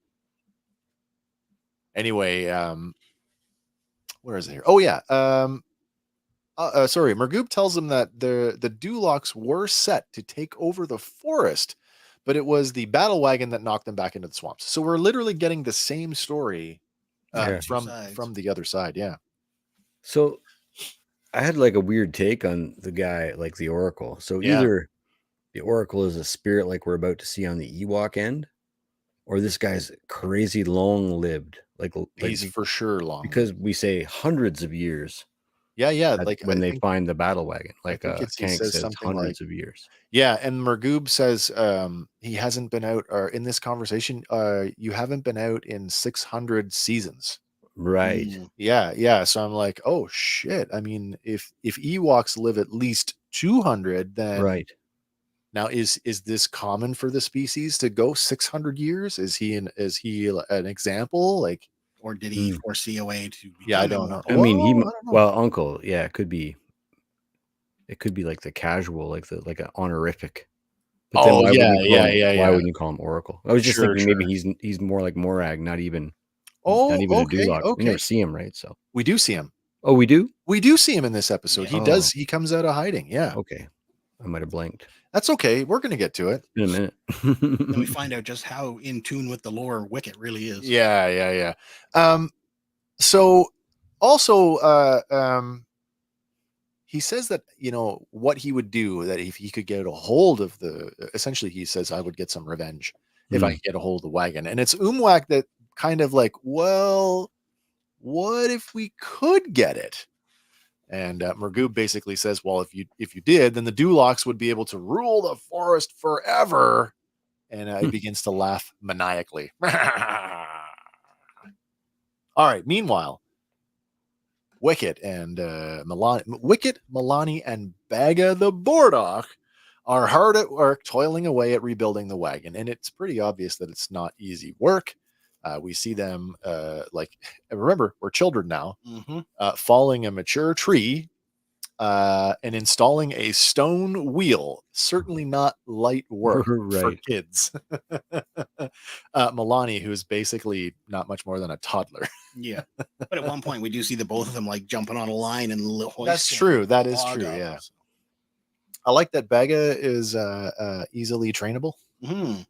S2: Anyway, where is it here? Oh yeah. Sorry, Mergoob tells him that the Dulocs were set to take over the forest, but it was the battle wagon that knocked them back into the swamps. So we're literally getting the same story
S4: Yeah.
S2: from the other side. Yeah.
S4: So I had like a weird take on the guy, like the Oracle. So
S2: Yeah.
S4: either the Oracle is a spirit like we're about to see on the Ewok end, or this guy's crazy long-lived. Like
S2: He's for sure long.
S4: because we say hundreds of years.
S2: Yeah.
S4: That's
S2: Like
S4: when
S2: I
S4: they
S2: think-
S4: find the battle wagon, like
S2: think he
S4: Kank
S2: says
S4: says,
S2: something
S4: hundreds of years.
S2: Yeah, and Mergoob says he hasn't been out, or in this conversation, you haven't been out in 600 seasons.
S4: Right.
S2: Yeah. So I'm like, oh shit. I mean, if Ewoks live at least 200, then
S4: Right.
S2: now is this common for the species to go 600 years? Is he an example? Like,
S3: Or did he foresee a way to?
S2: Yeah, I
S3: become
S2: don't know.
S3: immortal?
S4: I mean,
S2: Well, I don't know.
S4: well, uncle, yeah, it could be like the casual, like an honorific. But
S2: Oh,
S4: why
S2: yeah,
S4: wouldn't you call him-
S2: yeah.
S4: Why wouldn't you call him Oracle? I was just
S2: Sure,
S4: thinking maybe he's more like Morag, not even a
S2: okay,
S4: Duloc. We never
S2: okay.
S4: see him, right? So
S2: We do see him.
S4: we do.
S2: We do see him in this episode.
S3: Yeah.
S2: He does. He comes out of hiding. Yeah.
S4: Okay. I might have blanked
S2: That's okay. We're gonna get to it.
S4: in a minute.
S3: Then we find out just how in tune with the lore Wicket really is.
S2: Yeah. So also, he says that, what he would do, that if he could get a hold of essentially he says, I would get some revenge if I could get a hold of the wagon. And it's Umwak that kind of like, well, what if we could get it? And Murgoob basically says, well, if you did, then the Dulocs would be able to rule the forest forever. And he begins to laugh maniacally. All right. Meanwhile, Wicket, Milani, and Baga the Bordock are hard at work, toiling away at rebuilding the wagon. And it's pretty obvious that it's not easy work. We see them, remember, we're children now, falling a mature tree and installing a stone wheel. Certainly not light work for
S4: Right.
S2: kids. Milani, who's basically not much more than a toddler.
S3: Yeah. But at one point, we do see the both of them like jumping on a line and
S2: That's true. That is true.
S3: Up.
S2: Yeah. I like that Baga is easily trainable.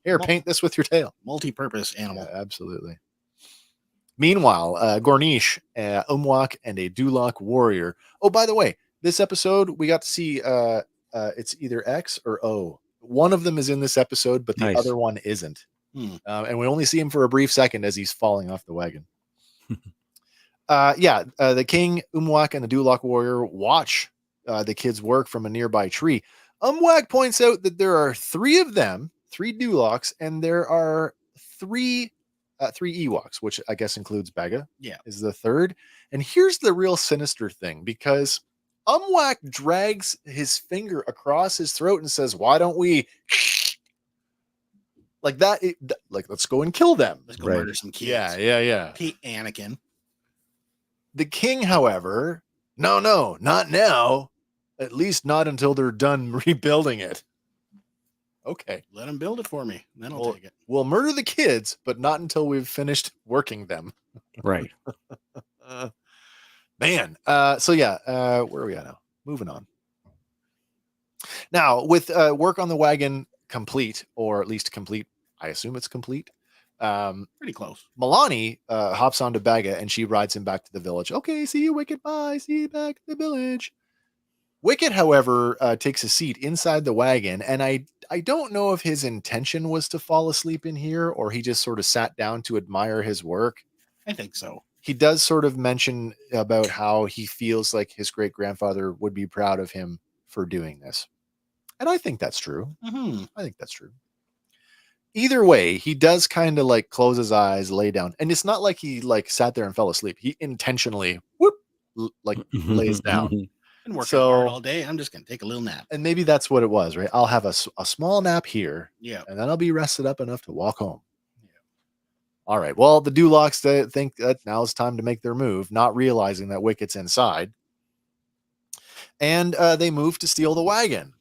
S2: Here, paint this with your tail.
S3: Multi-purpose animal.
S2: Yeah, absolutely. Meanwhile, Gornish, Umwak, and a Duloc warrior. Oh, by the way, this episode we got to see it's either X or O. One of them is in this episode, but the other one isn't. And we only see him for a brief second as he's falling off the wagon. The king, Umwak, and the Duloc warrior watch the kids work from a nearby tree. Umwak points out that there are three of them, three Dulocs, and there are three Ewoks, which I guess includes Baga.
S3: Yeah,
S2: is the third. And here's the real sinister thing, because Umwak drags his finger across his throat and says, "Why don't we like that? Let's go and kill them.
S3: Let's go murder some kids."
S2: Yeah.
S3: Pete Anakin.
S2: The king, however, no, not now. At least not until they're done rebuilding it. Okay.
S3: Let them build it for me. Then I'll take it.
S2: We'll murder the kids, but not until we've finished working them.
S4: Right.
S2: Man. Where are we at now? Moving on. Now, with work on the wagon complete, or at least complete, I assume it's complete.
S3: Pretty close.
S2: Milani hops onto Baga and she rides him back to the village. Okay, see you, Wicket. Bye. See you back to the village. Wicket, however, takes a seat inside the wagon, and I don't know if his intention was to fall asleep in here or he just sort of sat down to admire his work.
S3: I think so.
S2: He does sort of mention about how he feels like his great-grandfather would be proud of him for doing this. And I think that's true. I think that's true. Either way, he does kind of like close his eyes, lay down. And it's not like he like sat there and fell asleep. He intentionally lays down.
S3: Been working hard all day. I'm just going to take a little nap.
S2: And maybe that's what it was, right? I'll have a small nap here.
S3: Yeah.
S2: And then I'll be rested up enough to walk home. Yeah. All right. Well, the Dulocs think that now it's time to make their move, not realizing that Wicket's inside. And they move to steal the wagon.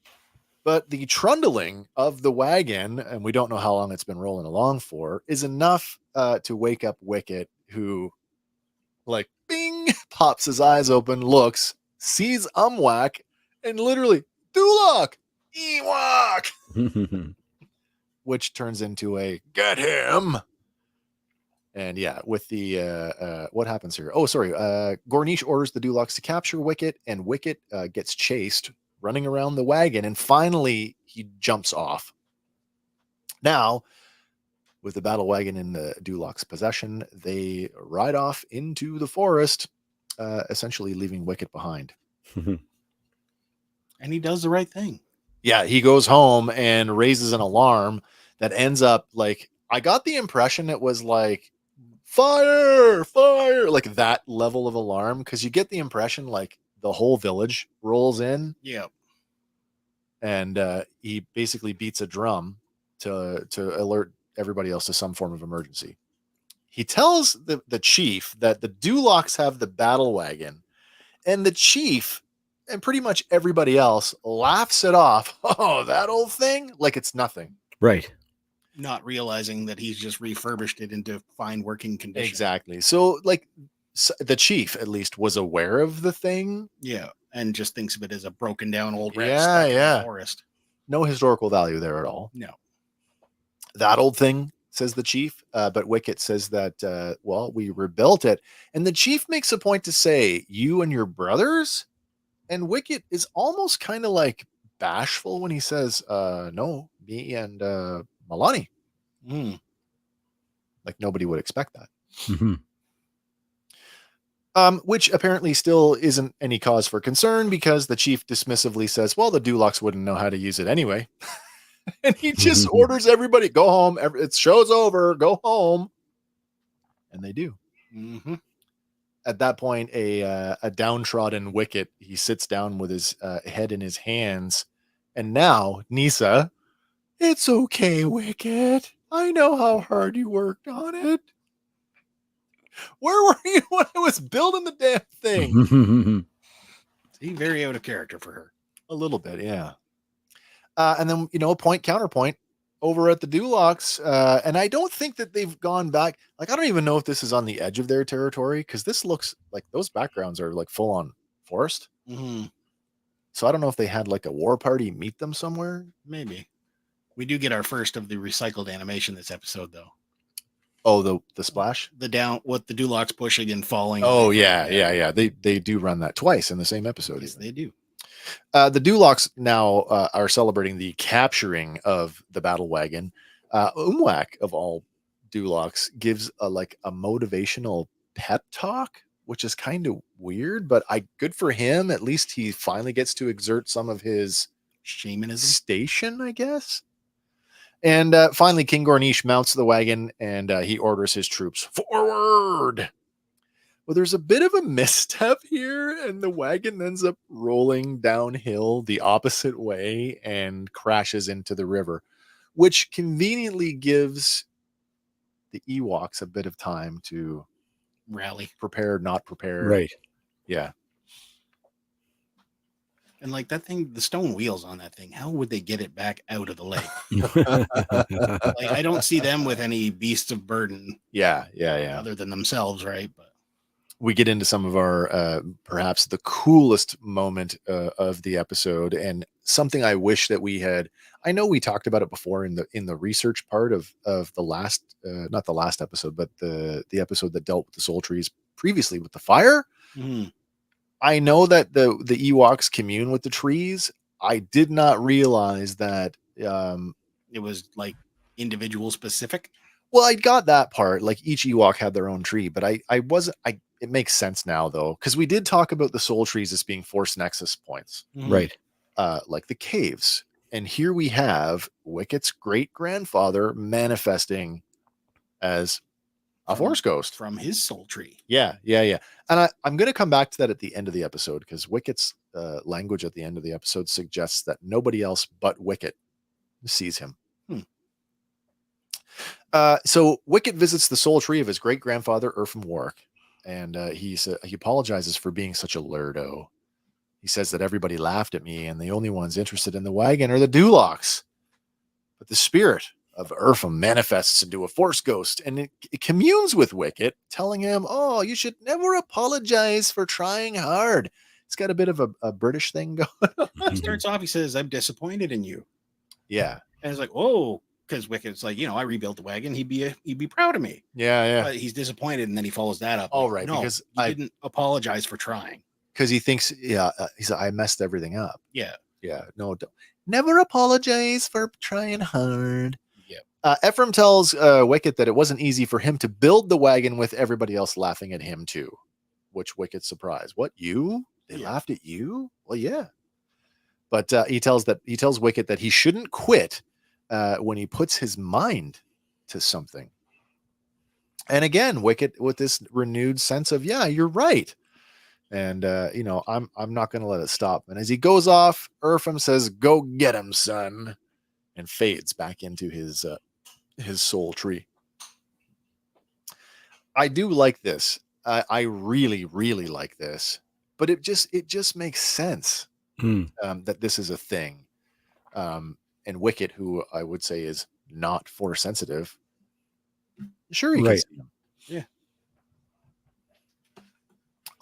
S2: But the trundling of the wagon, and we don't know how long it's been rolling along for, is enough to wake up Wicket, who, like, bing, pops his eyes open, looks, sees Umwak, and literally, Duloc, Ewok, which turns into a get him. And yeah, with the what happens here? Oh, sorry. Gornish orders the Dulocs to capture Wicket, and Wicket gets chased, running around the wagon, and finally he jumps off. Now, with the battle wagon in the Dulocs' possession, they ride off into the forest, essentially leaving Wicket behind.
S3: And he does the right thing.
S2: Yeah, he goes home and raises an alarm that ends up like, I got the impression it was like, fire, like that level of alarm, because you get the impression like the whole village rolls in.
S3: Yeah.
S2: And he basically beats a drum to alert everybody else to some form of emergency. He tells the chief that the Dulocs have the battle wagon, and the chief and pretty much everybody else laughs it off. Oh, that old thing? Like it's nothing.
S4: Right.
S3: Not realizing that he's just refurbished it into fine working condition.
S2: Exactly. So like the chief at least was aware of the thing.
S3: Yeah, and just thinks of it as a broken down old wreck
S2: Yeah,
S3: stuck in
S2: yeah.
S3: the forest.
S2: No historical value there at all.
S3: No.
S2: That old thing, says the chief. But Wicket says that, well, we rebuilt it. And the chief makes a point to say, you and your brothers? And Wicket is almost kind of like bashful when he says, no, me and Milani.
S3: Mm.
S2: Like nobody would expect that.
S4: Mhm.
S2: Which apparently still isn't any cause for concern because the chief dismissively says, well, the Dulocs wouldn't know how to use it anyway. And he just orders everybody, go home. It's show's over. Go home. And they do.
S3: Mm-hmm.
S2: At that point, a downtrodden Wicket, he sits down with his head in his hands. And now, Nisa, it's okay, Wicket. I know how hard you worked on it. Where were you when I was building the damn thing?
S3: He's very out of character for her.
S2: A little bit, yeah. And then, counterpoint over at the Dulocs. And I don't think that they've gone back. Like, I don't even know if this is on the edge of their territory because this looks like those backgrounds are like full on forest.
S3: Mm-hmm.
S2: So I don't know if they had like a war party meet them somewhere.
S3: Maybe. We do get our first of the recycled animation this episode, though.
S2: Oh, the splash?
S3: What the Dulocs pushing and falling.
S2: Oh, yeah. They do run that twice in the same episode.
S3: Yes, they do.
S2: The Dulocs now are celebrating the capturing of the battle wagon. Umwak, of all Dulocs, gives a motivational pep talk, which is kind of weird, but good for him. At least he finally gets to exert some of his
S3: Shamanism
S2: station, I guess. And finally, King Gornish mounts the wagon and he orders his troops forward. Well, there's a bit of a misstep here, and the wagon ends up rolling downhill the opposite way and crashes into the river, which conveniently gives the Ewoks a bit of time to
S3: rally.
S2: Prepared, not prepared.
S4: Right.
S2: Yeah.
S3: And like that thing, the stone wheels on that thing, how would they get it back out of the lake? Like, I don't see them with any beasts of burden.
S2: Yeah.
S3: Other than themselves, right? But
S2: we get into some of our perhaps the coolest moment of the episode, and something I wish that we had. I know we talked about it before in the research part of the last not the last episode, but the episode that dealt with the soul trees previously with the fire.
S3: mm-hmm.
S2: I know that the Ewoks commune with the trees. I did not realize that
S3: It was like individual specific.
S2: Well, I got that part. Like each Ewok had their own tree, but I wasn't. It makes sense now though, because we did talk about the soul trees as being force nexus points,
S4: Right.
S2: like the caves. And here we have Wicket's great grandfather manifesting as a force ghost
S3: from his soul tree.
S2: Yeah. And I'm going to come back to that at the end of the episode, because Wicket's language at the end of the episode suggests that nobody else but Wicket sees him. So Wicket visits the soul tree of his great grandfather, Urfim Warwick, and he apologizes for being such a lurdo. He says that everybody laughed at me, and the only ones interested in the wagon are the Dulocs. But the spirit of Urfim manifests into a force ghost, and it communes with Wicket, telling him, "Oh, you should never apologize for trying hard." It's got a bit of a British thing going on.
S3: He starts off, he says, "I'm disappointed in you."
S2: Yeah,
S3: and it's like, oh, because Wicket's like, I rebuilt the wagon. He'd be proud of me.
S2: Yeah.
S3: But he's disappointed, and then he follows that up.
S2: All
S3: like,
S2: right,
S3: no,
S2: because
S3: I didn't apologize for trying.
S2: Because he thinks, he's like, I messed everything up.
S3: Yeah.
S2: No, don't. Never apologize for trying hard.
S3: Yeah.
S2: Ephraim tells Wicket that it wasn't easy for him to build the wagon with everybody else laughing at him too, which Wicket's surprised. What, you? They laughed at you? Well, yeah. But he tells Wicket that he shouldn't quit when he puts his mind to something. And again, Wicket with this renewed sense of, yeah, you're right. And I'm not going to let it stop. And as he goes off, Urfim says, "Go get him, son," and fades back into his soul tree. I do like this. I really, really like this. But it just makes sense that this is a thing. And Wicket, who I would say is not force sensitive, sure he can see him.
S3: Yeah.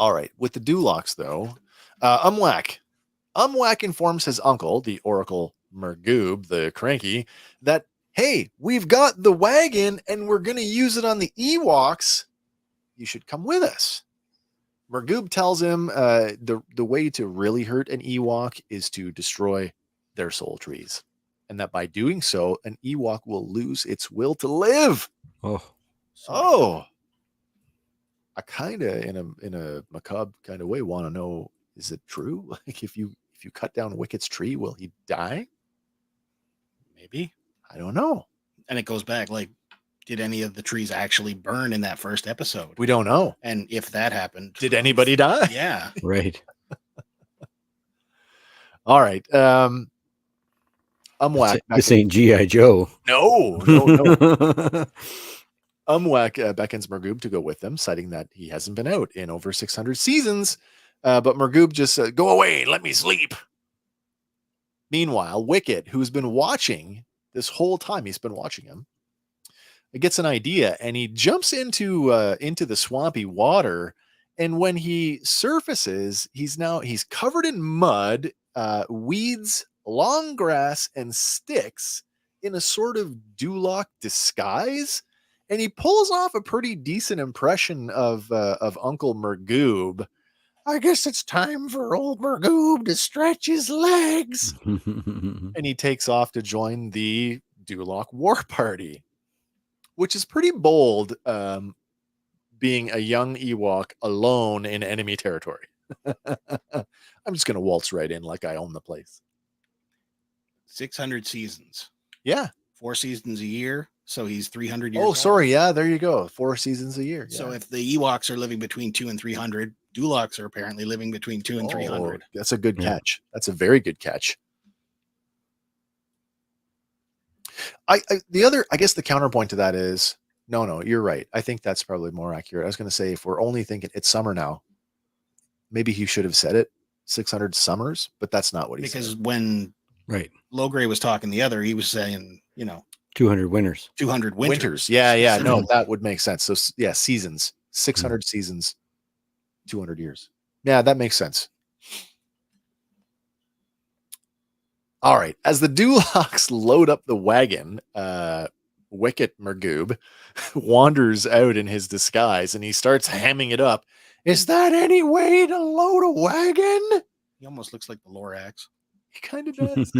S2: All right. With the Dulocs, though, Umwhack informs his uncle, the Oracle Mergoob, the cranky, that, hey, we've got the wagon and we're going to use it on the Ewoks. You should come with us. Mergoob tells him the way to really hurt an Ewok is to destroy their soul trees. And that by doing so, an Ewok will lose its will to live.
S4: Oh,
S2: Oh. I kind of, in a macabre kind of way, want to know, is it true? Like, if you cut down Wicket's tree, will he die?
S3: Maybe.
S2: I don't know.
S3: And it goes back, like, did any of the trees actually burn in that first episode?
S2: We don't know.
S3: And if that happened,
S2: Did anybody die?
S3: yeah.
S4: right.
S2: All right. Umwhack.
S4: This ain't G.I. Joe.
S2: No. Umwhack beckons Mergoob to go with them, citing that he hasn't been out in over 600 seasons. But Mergoob just said, go away, let me sleep. Meanwhile, Wicket, who's been watching this whole time, he's been watching him, gets an idea, and he jumps into the swampy water. And when he surfaces, he's covered in mud, weeds, long grass, and sticks in a sort of Duloc disguise. And he pulls off a pretty decent impression of Uncle Mergoob. I guess it's time for old Mergoob to stretch his legs. And he takes off to join the Duloc war party, which is pretty bold, being a young Ewok alone in enemy territory. I'm just going to waltz right in like I own the place.
S3: 600 seasons.
S2: Yeah.
S3: 4 seasons a year. So he's 300 years
S2: Oh,
S3: old.
S2: sorry. Yeah, there you go. 4 seasons a year.
S3: So
S2: yeah.
S3: if the Ewoks are living between 2 and 300, Dulocs are apparently living between 2 and 300.
S2: That's a good catch. That's a very good catch. I guess the counterpoint to that is, no, you're right. I think that's probably more accurate. I was going to say, if we're only thinking it's summer now, maybe he should have said it 600 summers, but that's not what he said.
S3: Because when Logray was talking the other, he was saying,
S4: 200 winters.
S3: 200 winters.
S2: Yeah. No, that would make sense. So yeah, seasons, 600 seasons, 200 years. Yeah, that makes sense. All right. As the Dulocs load up the wagon, Wicket Mergoob wanders out in his disguise and he starts hamming it up. Is that any way to load a wagon?
S3: He almost looks like the Lorax.
S2: He kind of does.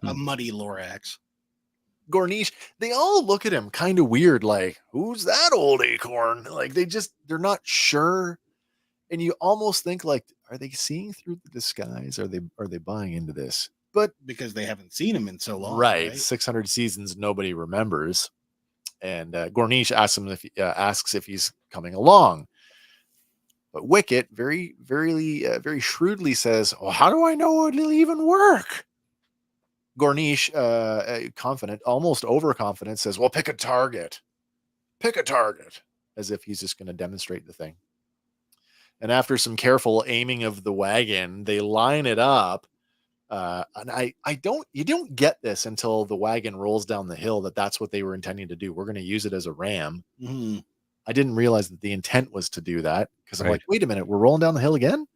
S3: A muddy Lorax.
S2: Gornish, they all look at him kind of weird, like, who's that old acorn? Like, they're not sure. And you almost think, like, are they seeing through the disguise? Are they buying into this? But
S3: because they haven't seen him in so long.
S2: Right. 600 seasons, nobody remembers. And Gornish asks if he's coming along. But Wicket very shrewdly says, well, how do I know it'll even work? Gornish, confident, almost overconfident, says, well, pick a target, as if he's just going to demonstrate the thing. And after some careful aiming of the wagon, they line it up. And you don't get this until the wagon rolls down the hill, that's what they were intending to do. We're going to use it as a ram.
S3: Mm-hmm.
S2: I didn't realize that the intent was to do that, because I'm like, wait a minute, we're rolling down the hill again.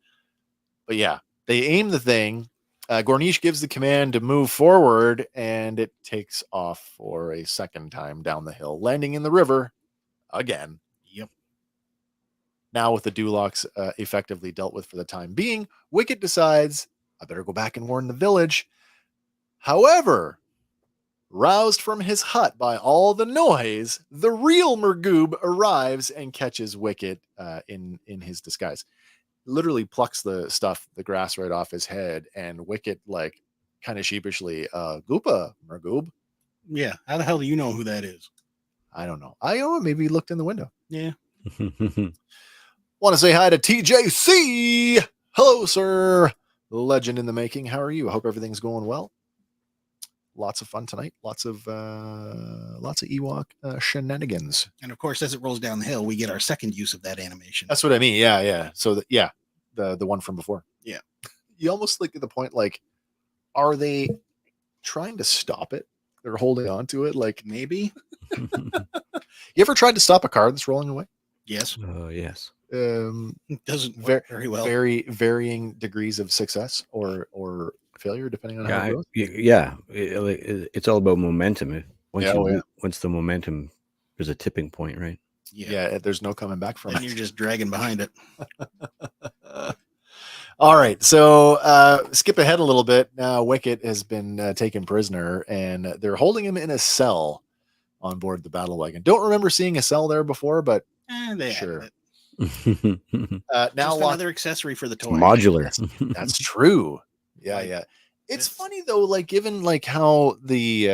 S2: But yeah, they aim the thing. Gornish gives the command to move forward, and it takes off for a second time down the hill, landing in the river again.
S3: Yep.
S2: Now, with the Dulocs effectively dealt with for the time being, Wicket decides, I better go back and warn the village. However, roused from his hut by all the noise, the real Mergoob arrives and catches Wicket in his disguise. Literally plucks the grass right off his head, and Wicket, like, kind of sheepishly, Goopa, Mergoob.
S3: Yeah. How the hell do you know who that is?
S2: I don't know. Maybe he looked in the window.
S3: Yeah.
S2: Want to say hi to TJC. Hello, sir. Legend in the making. How are you? I hope everything's going well. Lots of fun tonight. Lots of Ewok shenanigans.
S3: And of course, as it rolls down the hill, we get our second use of that animation.
S2: That's what I mean. Yeah. So the one from before.
S3: Yeah.
S2: You almost like at the point, like, are they trying to stop it? They're holding on to it. Like,
S3: maybe.
S2: You ever tried to stop a car that's rolling away?
S3: Yes.
S4: Oh, yes.
S3: It doesn't
S2: Ver-
S3: work very well.
S2: very varying degrees of success or failure depending on how it goes.
S4: It's all about momentum.
S2: Yeah,
S4: Once the momentum, there's a tipping point, right?
S2: Yeah, there's no coming back from
S3: Then
S2: it.
S3: you're just dragging behind it.
S2: All right, so skip ahead a little bit. Now Wicket has been taken prisoner, and they're holding him in a cell on board the battle wagon. Don't remember seeing a cell there before, but
S3: They
S2: sure.
S3: added it.
S2: Now
S3: Just
S2: lock-
S3: another accessory for the toy.
S4: Modular.
S2: That's true. Yeah,
S3: Like,
S2: yeah. It's
S3: this-
S2: funny though, like given like how the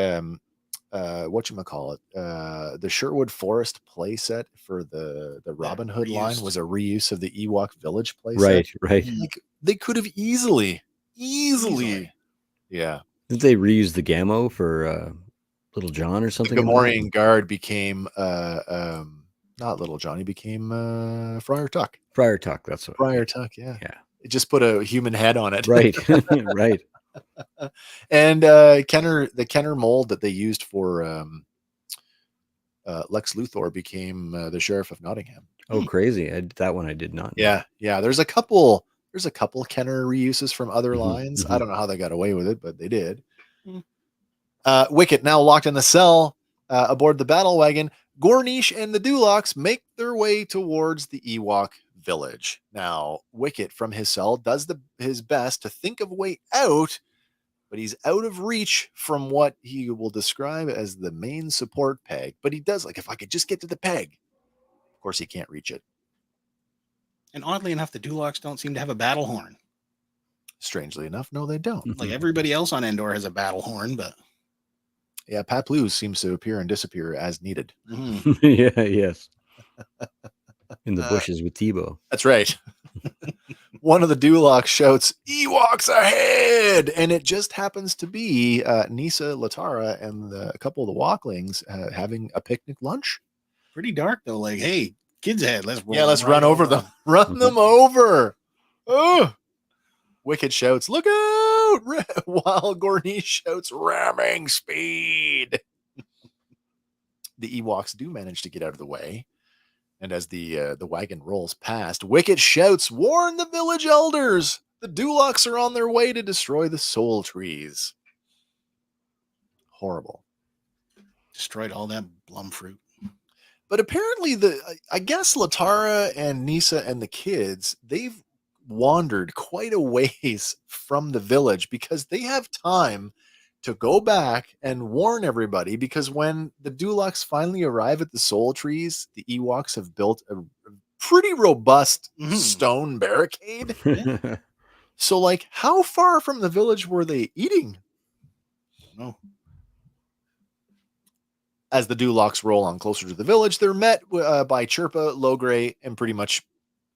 S2: whatchamacallit, the Sherwood Forest playset for the Robin Hood line
S3: reused.
S2: was a reuse of the Ewok Village playset.
S4: Right, right.
S2: Like they could have easily. Yeah.
S4: Did they reuse the Gammo for Little John or
S2: The
S4: something? in that?
S2: Gamorrean guard became not Little John, he became Friar Tuck.
S4: Friar Tuck, that's what.
S2: Friar Tuck, yeah.
S4: Yeah.
S2: It just put a human head on it.
S4: Right, right.
S2: And Kenner, the Kenner mold that they used for Lex Luthor became the Sheriff of Nottingham.
S4: Oh, crazy! That one I did not know.
S2: Yeah. There's a couple Kenner reuses from other
S4: Mhm,
S2: lines.
S4: mhm.
S2: I don't know how they got away with it, but they did.
S3: Mhm.
S2: Wicket now locked in the cell aboard the battle wagon. Gornish and the Dulocs make their way towards the Ewok village. Now, Wicket from his cell does his best to think of a way out, but he's out of reach from what he will describe as the main support peg. But he does, like, if I could just get to the peg. Of course, he can't reach it.
S3: And oddly enough, the Dulocs don't seem to have a battle horn.
S2: Strangely enough, no, they don't.
S3: Like everybody else on Endor has a battle horn, but
S2: Yeah, Paplu seems to appear and disappear as needed.
S4: Yeah, yes. In the bushes with Tebow.
S2: That's right. One of the Dulocs shouts, "Ewoks ahead!" And it just happens to be Nisa, Latara, and a couple of the Walklings having a picnic lunch.
S3: pretty dark though. Like, hey, kids ahead, let's roll
S2: Let's
S3: right
S2: run over them. Run them over. Oh! Wicket shouts, "Look out!" While Gornish shouts, "Ramming speed." The Ewoks do manage to get out of the way. And as the wagon rolls past, Wicket shouts, "Warn the village elders! The Dulocs are on their way to destroy the soul trees." Horrible.
S3: Destroyed all that blum fruit.
S2: But apparently, I guess Latara and Nisa and the kids, they've wandered quite a ways from the village because they have time to go back and warn everybody, because when the Dulocs finally arrive at the soul trees, the Ewoks have built a pretty robust stone barricade. So, like, how far from the village were they eating?
S3: No.
S2: As the Dulocs roll on closer to the village, they're met by Chirpa, Logray, and pretty much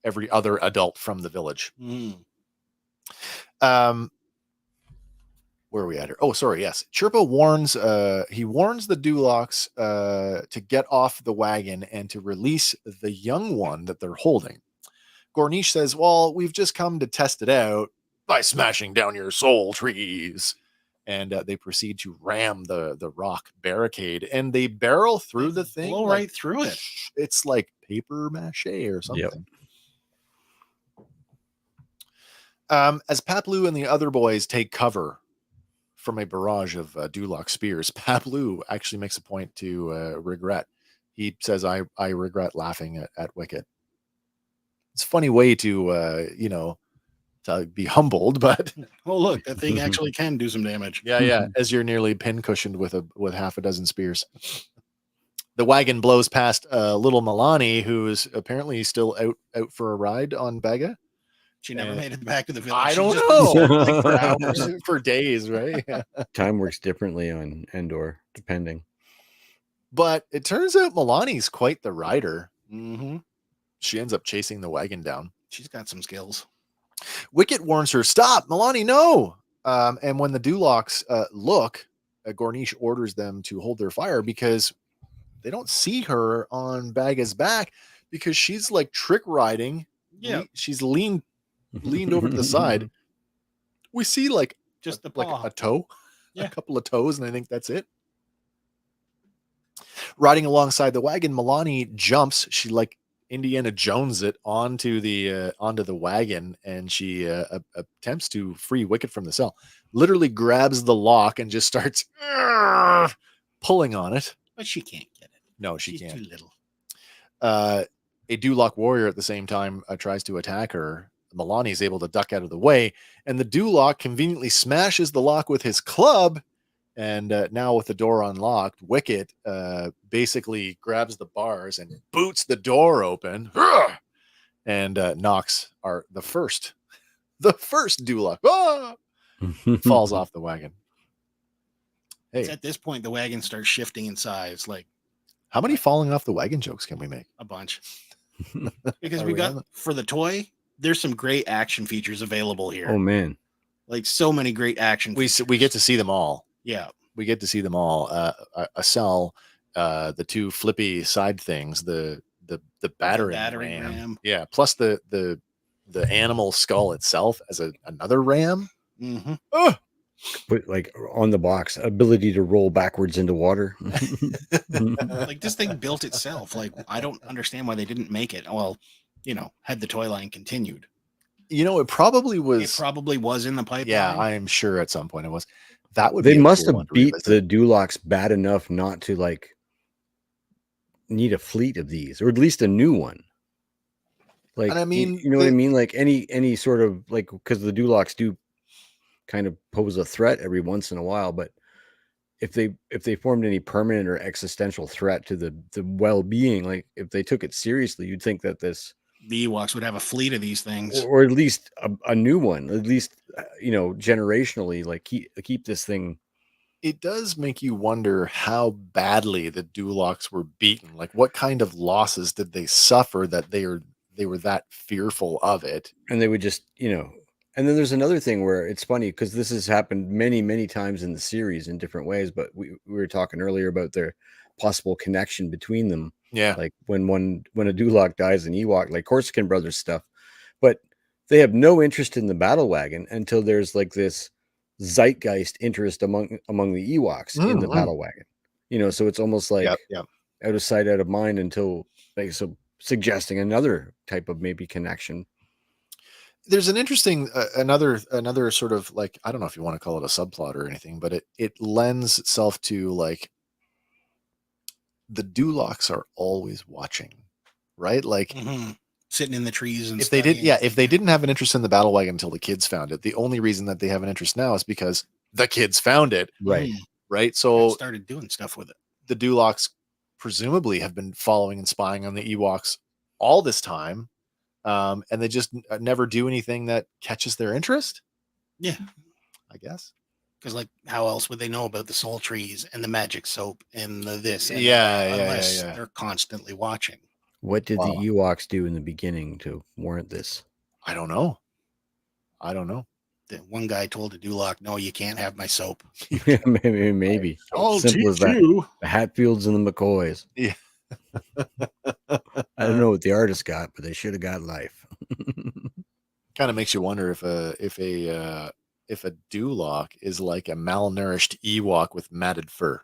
S2: every other adult from the village. Where are we at here? Oh, sorry. Yes. Chirpa warns the Dulocs to get off the wagon and to release the young one that they're holding. Gornish says, "Well, we've just come to test it out by smashing down your soul trees." And they proceed to ram the rock barricade, and they barrel through the thing.
S3: Blow right through it.
S2: It's like paper mache or something. As Paplu and the other boys take cover from a barrage of Duloc spears, Paplu actually makes a point to regret. He says, I regret laughing at Wicket. It's a funny way to be humbled, but
S3: Oh, look, that thing actually can do some damage.
S2: yeah, as you're nearly pincushioned with half a dozen spears. The wagon blows past little Milani, who is apparently still out for a ride on Bega.
S3: She never made it back to the village.
S2: I
S3: She
S2: don't
S3: just-
S2: know. Like for hours, for days, right?
S4: Time works differently on Endor, depending.
S2: But it turns out Milani's quite the rider.
S3: Mhm.
S2: She ends up chasing the wagon down.
S3: She's got some skills.
S2: Wicket warns her, "Stop, Milani, no!" And when the Dulocs look, Gornish orders them to hold their fire because they don't see her on Baga's back, because she's like trick riding.
S3: Yeah.
S2: She's leaned over to the side. We see like
S3: Just the
S2: like
S3: paw.
S2: a toe,
S3: Yeah.
S2: a couple of toes, and I think that's it. Riding alongside the wagon, Milani jumps. She like Indiana Jones it onto the wagon, and she attempts to free Wicket from the cell. Literally grabs the lock and just starts pulling on it.
S3: But she can't get it.
S2: No, she
S3: She's
S2: can't.
S3: too little.
S2: A Duloc warrior at the same time tries to attack her. Milani is able to duck out of the way, and the Duloc conveniently smashes the lock with his club. And now with the door unlocked, Wicket basically grabs the bars and boots the door open and knocks the first Duloc falls off the wagon. Hey,
S3: It's at this point the wagon starts shifting in size, like
S2: how many falling off the wagon jokes can we make?
S3: a bunch. Because
S2: Are
S3: we
S2: we
S3: got
S2: on it?
S3: for the toy, there's some great action features available here.
S4: Oh man.
S3: Like so many great action
S2: We
S3: features.
S2: get to see them all.
S3: Yeah.
S2: We get to see them all. A cell, the two flippy side things, the battering
S3: battering
S2: ram.
S3: ram.
S2: Yeah, plus the animal skull itself as another ram.
S3: Mm-hmm.
S2: Oh,
S4: Put like on the box, ability to roll backwards into water.
S3: Like this thing built itself. Like I don't understand why they didn't make it. Well, had the toy line continued.
S2: it probably was.
S3: It probably was in the pipeline.
S2: Yeah, I am sure at some point it was. That would
S4: They
S2: be a
S4: must
S2: cool one
S4: have
S2: to
S4: beat
S2: revisit.
S4: the Dulocs bad enough not to like need a fleet of these, or at least a new one. Like,
S2: And I mean,
S4: you know what I mean? Like any sort of like, because the Dulocs do kind of pose a threat every once in a while, but if they formed any permanent or existential threat to the well-being, like if they took it seriously, you'd think that this,
S3: the Ewoks would have a fleet of these things.
S4: or at least a new one, at least generationally, like keep this thing.
S2: It does make you wonder how badly the Dulocs were beaten. Like, what kind of losses did they suffer that they were that fearful of it?
S4: And they would just, and then there's another thing where it's funny because this has happened many, many times in the series in different ways, but we were talking earlier about their possible connection between them.
S2: Yeah,
S4: Like when a Duloc dies in Ewok, like Corsican Brothers stuff, but they have no interest in the battle wagon until there's like this zeitgeist interest among the Ewoks in the battle wagon. So it's almost like
S2: yep.
S4: out of sight, out of mind until like, so suggesting another type of maybe connection.
S2: There's an interesting another sort of, like, I don't know if you want to call it a subplot or anything, but it lends itself to, like, the Dulocs are always watching, right? Like,
S3: Mm-hmm. Sitting in the trees and
S2: if they didn't have an interest in the battle wagon until the kids found it, the only reason that they have an interest now is because the kids found it,
S4: Right.
S2: right? So
S3: started doing stuff with it.
S2: the Dulocs presumably have been following and spying on the Ewoks all this time, and they just never do anything that catches their interest.
S3: Yeah,
S2: I guess.
S3: because like, how else would they know about the soul trees and the magic soap and the this? And
S2: Yeah,
S3: unless
S2: yeah.
S3: they're constantly watching.
S4: What did
S2: Wow.
S4: the Ewoks do in the beginning to warrant this?
S2: I don't know.
S3: The one guy told the Duloc, "No, you can't have my soap."
S4: maybe.
S3: I'll
S4: Simple as
S3: teach
S4: that.
S3: you.
S4: The Hatfields and the McCoys.
S2: Yeah.
S4: I don't know what the artist got, but they should have got life.
S2: Kind of makes you wonder if a Duloc is like a malnourished Ewok with matted fur.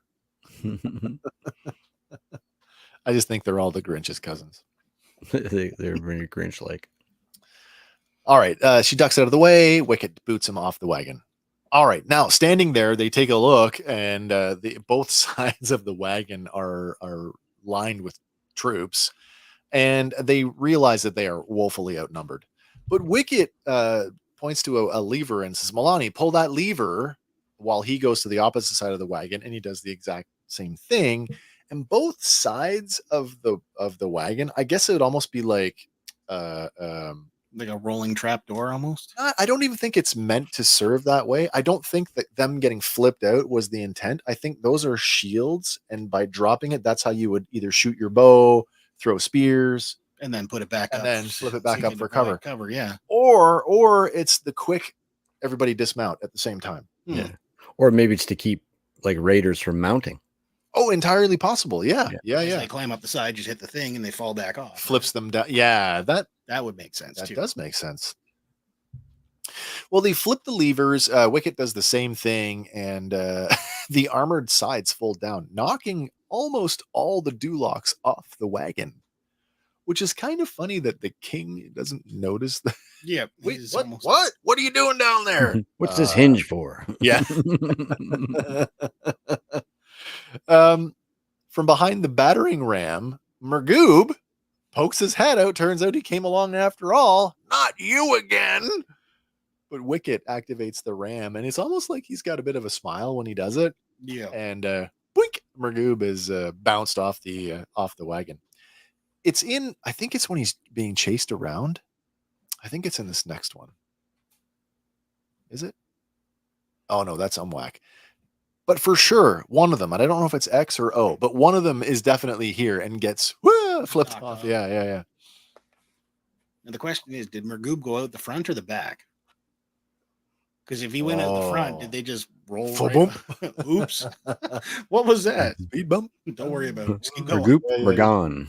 S2: I just think they're all the Grinch's cousins.
S4: They're very Grinch-like.
S2: All right. She ducks out of the way. Wicket boots him off the wagon. All right. Now, standing there, they take a look, and both sides of the wagon are lined with troops, and they realize that they are woefully outnumbered. But Wicket points to a lever and says, "Milani, pull that lever," while he goes to the opposite side of the wagon, and he does the exact same thing. And both sides of the wagon, I guess it would almost be like
S3: Like a rolling trap door almost.
S2: I don't even think it's meant to serve that way. I don't think that them getting flipped out was the intent. I think those are shields, and by dropping it, that's how you would either shoot your bow, throw spears,
S3: And then put it back
S2: and
S3: up.
S2: then flip it back
S3: you
S2: up
S3: can
S2: for
S3: deploy
S2: cover.
S3: Cover, yeah.
S2: Or it's the quick everybody dismount at the same time.
S4: Yeah. Or maybe it's to keep like raiders from mounting.
S2: Oh, entirely possible. Yeah.
S3: As they climb up the side, just hit the thing and they fall back off.
S2: Flips them down. Yeah, that
S3: would make sense too.
S2: does make sense. Well, they flip the levers. Wicket does the same thing, and the armored sides fold down, knocking almost all the Dulocs off the wagon. which is kind of funny that the king doesn't notice that.
S3: Yeah.
S2: Wait,
S3: it's
S2: what?
S3: almost-
S2: What? What are you doing down there?
S4: What's this hinge for?
S2: Yeah. From behind the battering ram, Mergoob pokes his head out. Turns out he came along after all. Not you again. But Wicket activates the ram, and it's almost like he's got a bit of a smile when he does it.
S3: Yeah.
S2: And boink, Mergoob is bounced off the wagon. It's in, I think it's when he's being chased around. I think it's in this next one. Is it? Oh no, that's Umwhack. But for sure, one of them, and I don't know if it's X or O, but one of them is definitely here and gets flipped
S3: Knocked
S2: off.
S3: off.
S2: Yeah.
S3: And the question is, did Mergoob go out the front or the back? Because if he went out the front,
S2: Oh.
S3: did they just roll
S2: Fa-boom.
S3: right? Oops. What was that?
S2: Speed bump.
S3: Don't worry about it. Just keep
S4: We're
S3: going.
S4: goop,
S2: Yeah,
S4: we're
S2: yeah.
S4: gone.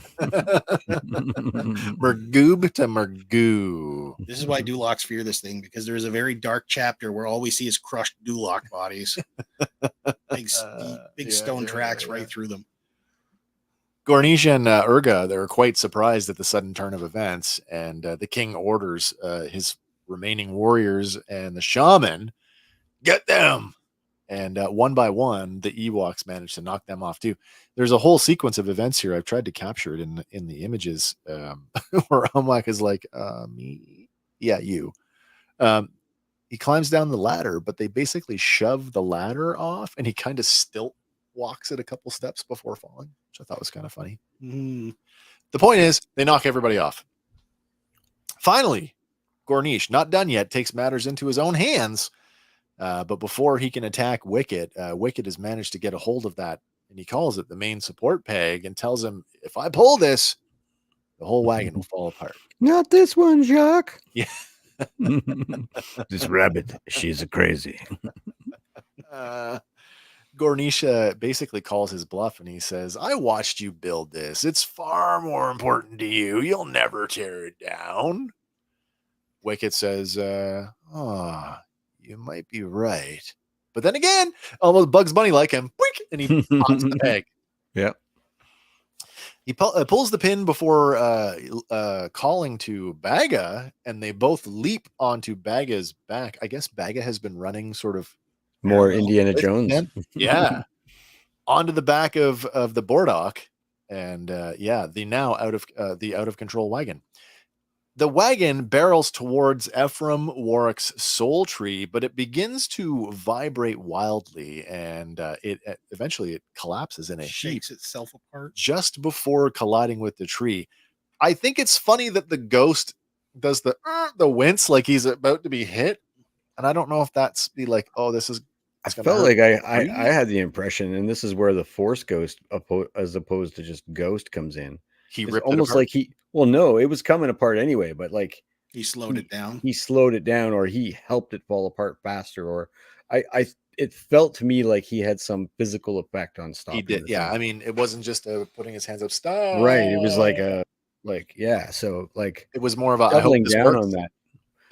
S2: Mergoob to Mergoo.
S3: This is why Dulocs fear this thing, because there is a very dark chapter where all we see is crushed Duloc bodies. Big
S2: Yeah,
S3: stone tracks right through them.
S2: Gornish and Urga, they're quite surprised at the sudden turn of events, and the king orders his remaining warriors and the shaman, get them. And one by one, the Ewoks manage to knock them off too. There's a whole sequence of events here. I've tried to capture it in the images where Umwhack is like, me, yeah, you. He climbs down the ladder, but they basically shove the ladder off, and he kind of stilt walks it a couple steps before falling, which I thought was kind of funny. The point is, they knock everybody off. Finally, Gornish, not done yet, takes matters into his own hands. But before he can attack Wicket, Wicket has managed to get a hold of that, and he calls it the main support peg and tells him, if I pull this, the whole wagon will fall apart.
S4: Not this one, Jacques.
S2: Yeah.
S4: This rabbit, she's a crazy.
S2: Gornish basically calls his bluff, and he says, I watched you build this. It's far more important to you. You'll never tear it down. Wicket says, you might be right. But then again, almost Bugs Bunny like him, boink, and he pops the peg.
S4: Yep.
S2: He pulls the pin before calling to Baga, and they both leap onto Baga's back. I guess Baga has been running sort of
S4: More Indiana Jones.
S2: Yeah. Onto the back of the Bordock, and the now out of control wagon. The wagon barrels towards Ephraim Warwick's soul tree, but it begins to vibrate wildly, and it eventually collapses in a heap
S3: Shakes itself apart.
S2: just before colliding with the tree. I think it's funny that the ghost does the wince like he's about to be hit, and I don't know if that's be like, oh, this is.
S4: I felt like I had the impression, and this is where the Force Ghost, as opposed to just Ghost, comes in.
S2: He
S4: It's
S2: ripped
S4: almost
S2: it apart.
S4: like no, it was coming apart anyway, but like
S3: He slowed it down.
S4: he slowed it down, or he helped it fall apart faster, or it felt to me like he had some physical effect on stopping.
S2: He did,
S4: the
S2: yeah.
S4: thing.
S2: I mean, it wasn't just putting his hands up, stop.
S4: Right. It was like so like
S2: it was more of a I hope
S4: doubling
S2: this
S4: down
S2: works.
S4: on that.